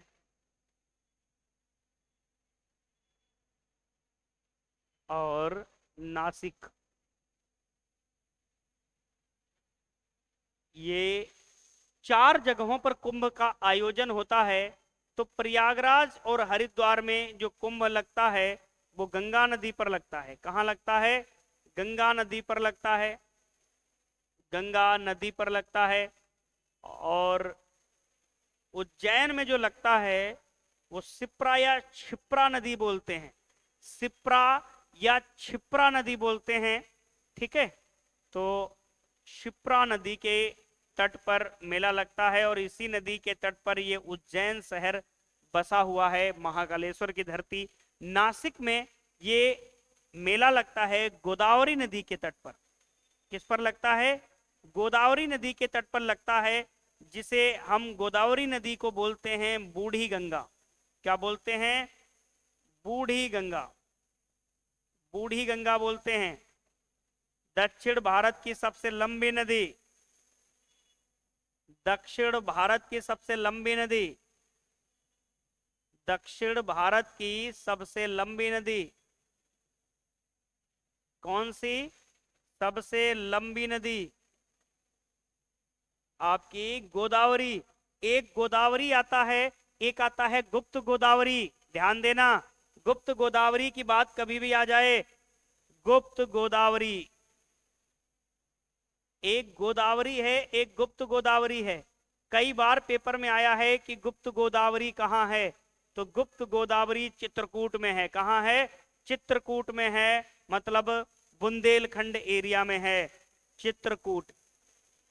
और नासिक। ये 4 जगहों पर कुंभ का आयोजन होता है। तो प्रयागराज और हरिद्वार में जो कुंभ लगता है वो गंगा नदी पर लगता है। कहाँ लगता है? गंगा नदी पर लगता है, गंगा नदी पर लगता है। और उज्जैन में जो लगता है वो सिप्रा या क्षिप्रा नदी बोलते हैं, सिप्रा या क्षिप्रा नदी बोलते हैं। ठीक है, तो क्षिप्रा नदी के तट पर मेला लगता है और इसी नदी के तट पर ये उज्जैन शहर बसा हुआ है, महाकालेश्वर की धरती। नासिक में ये मेला लगता है गोदावरी नदी के तट पर। किस पर लगता है? गोदावरी नदी के तट पर लगता है, जिसे हम गोदावरी नदी को बोलते हैं बूढ़ी गंगा। क्या बोलते हैं? बूढ़ी गंगा, बूढ़ी गंगा बोलते हैं। दक्षिण भारत की सबसे लंबी नदी, दक्षिण भारत की सबसे लंबी नदी, दक्षिण भारत की सबसे लंबी नदी कौन सी? सबसे लंबी नदी आपकी गोदावरी। एक गोदावरी आता है, एक आता है गुप्त गोदावरी। ध्यान देना, गुप्त गोदावरी की बात कभी भी आ जाए, गुप्त गोदावरी, एक गोदावरी है, एक गुप्त गोदावरी है। कई बार पेपर में आया है कि गुप्त गोदावरी कहाँ है, तो गुप्त गोदावरी चित्रकूट में है। कहाँ है? चित्रकूट में है, मतलब बुंदेलखंड एरिया में है चित्रकूट।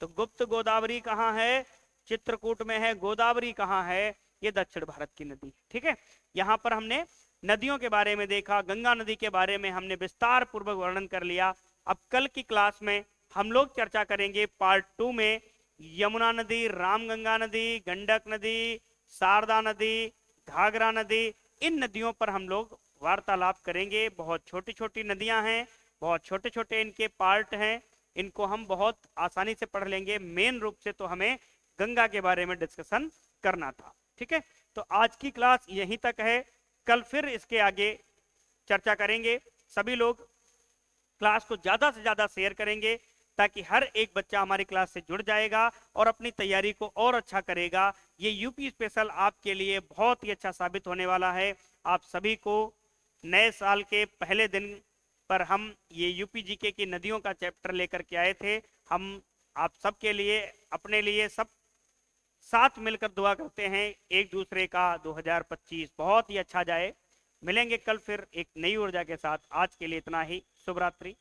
तो गुप्त गोदावरी कहाँ है? चित्रकूट में है। गोदावरी कहाँ है? ये दक्षिण भारत की नदी। ठीक है, यहां पर हमने नदियों के बारे में देखा, गंगा नदी के बारे में हमने विस्तार पूर्वक वर्णन कर लिया। अब कल की क्लास में हम लोग चर्चा करेंगे पार्ट 2 में यमुना नदी, रामगंगा नदी, गंडक नदी, शारदा नदी, घाघरा नदी, इन नदियों पर हम लोग वार्तालाप करेंगे। बहुत छोटी छोटी नदियां हैं, बहुत छोटे छोटे इनके पार्ट हैं, इनको हम बहुत आसानी से पढ़ लेंगे। मेन रूप से तो हमें गंगा के बारे में डिस्कशन करना था। ठीक है, तो आज की क्लास यहीं तक है, कल फिर इसके आगे चर्चा करेंगे। सभी लोग क्लास को ज्यादा से ज्यादा शेयर करेंगे ताकि हर एक बच्चा हमारी क्लास से जुड़ जाएगा और अपनी तैयारी को और अच्छा करेगा। ये यूपी स्पेशल आपके लिए बहुत ही अच्छा साबित होने वाला है। आप सभी को नए साल के पहले दिन पर हम ये यूपी जीके की नदियों का चैप्टर लेकर के आए थे। हम आप सबके लिए, अपने लिए सब साथ मिलकर दुआ करते हैं एक दूसरे का 2025 बहुत ही अच्छा जाए। मिलेंगे कल फिर एक नई ऊर्जा के साथ। आज के लिए इतना ही। शुभ रात्रि।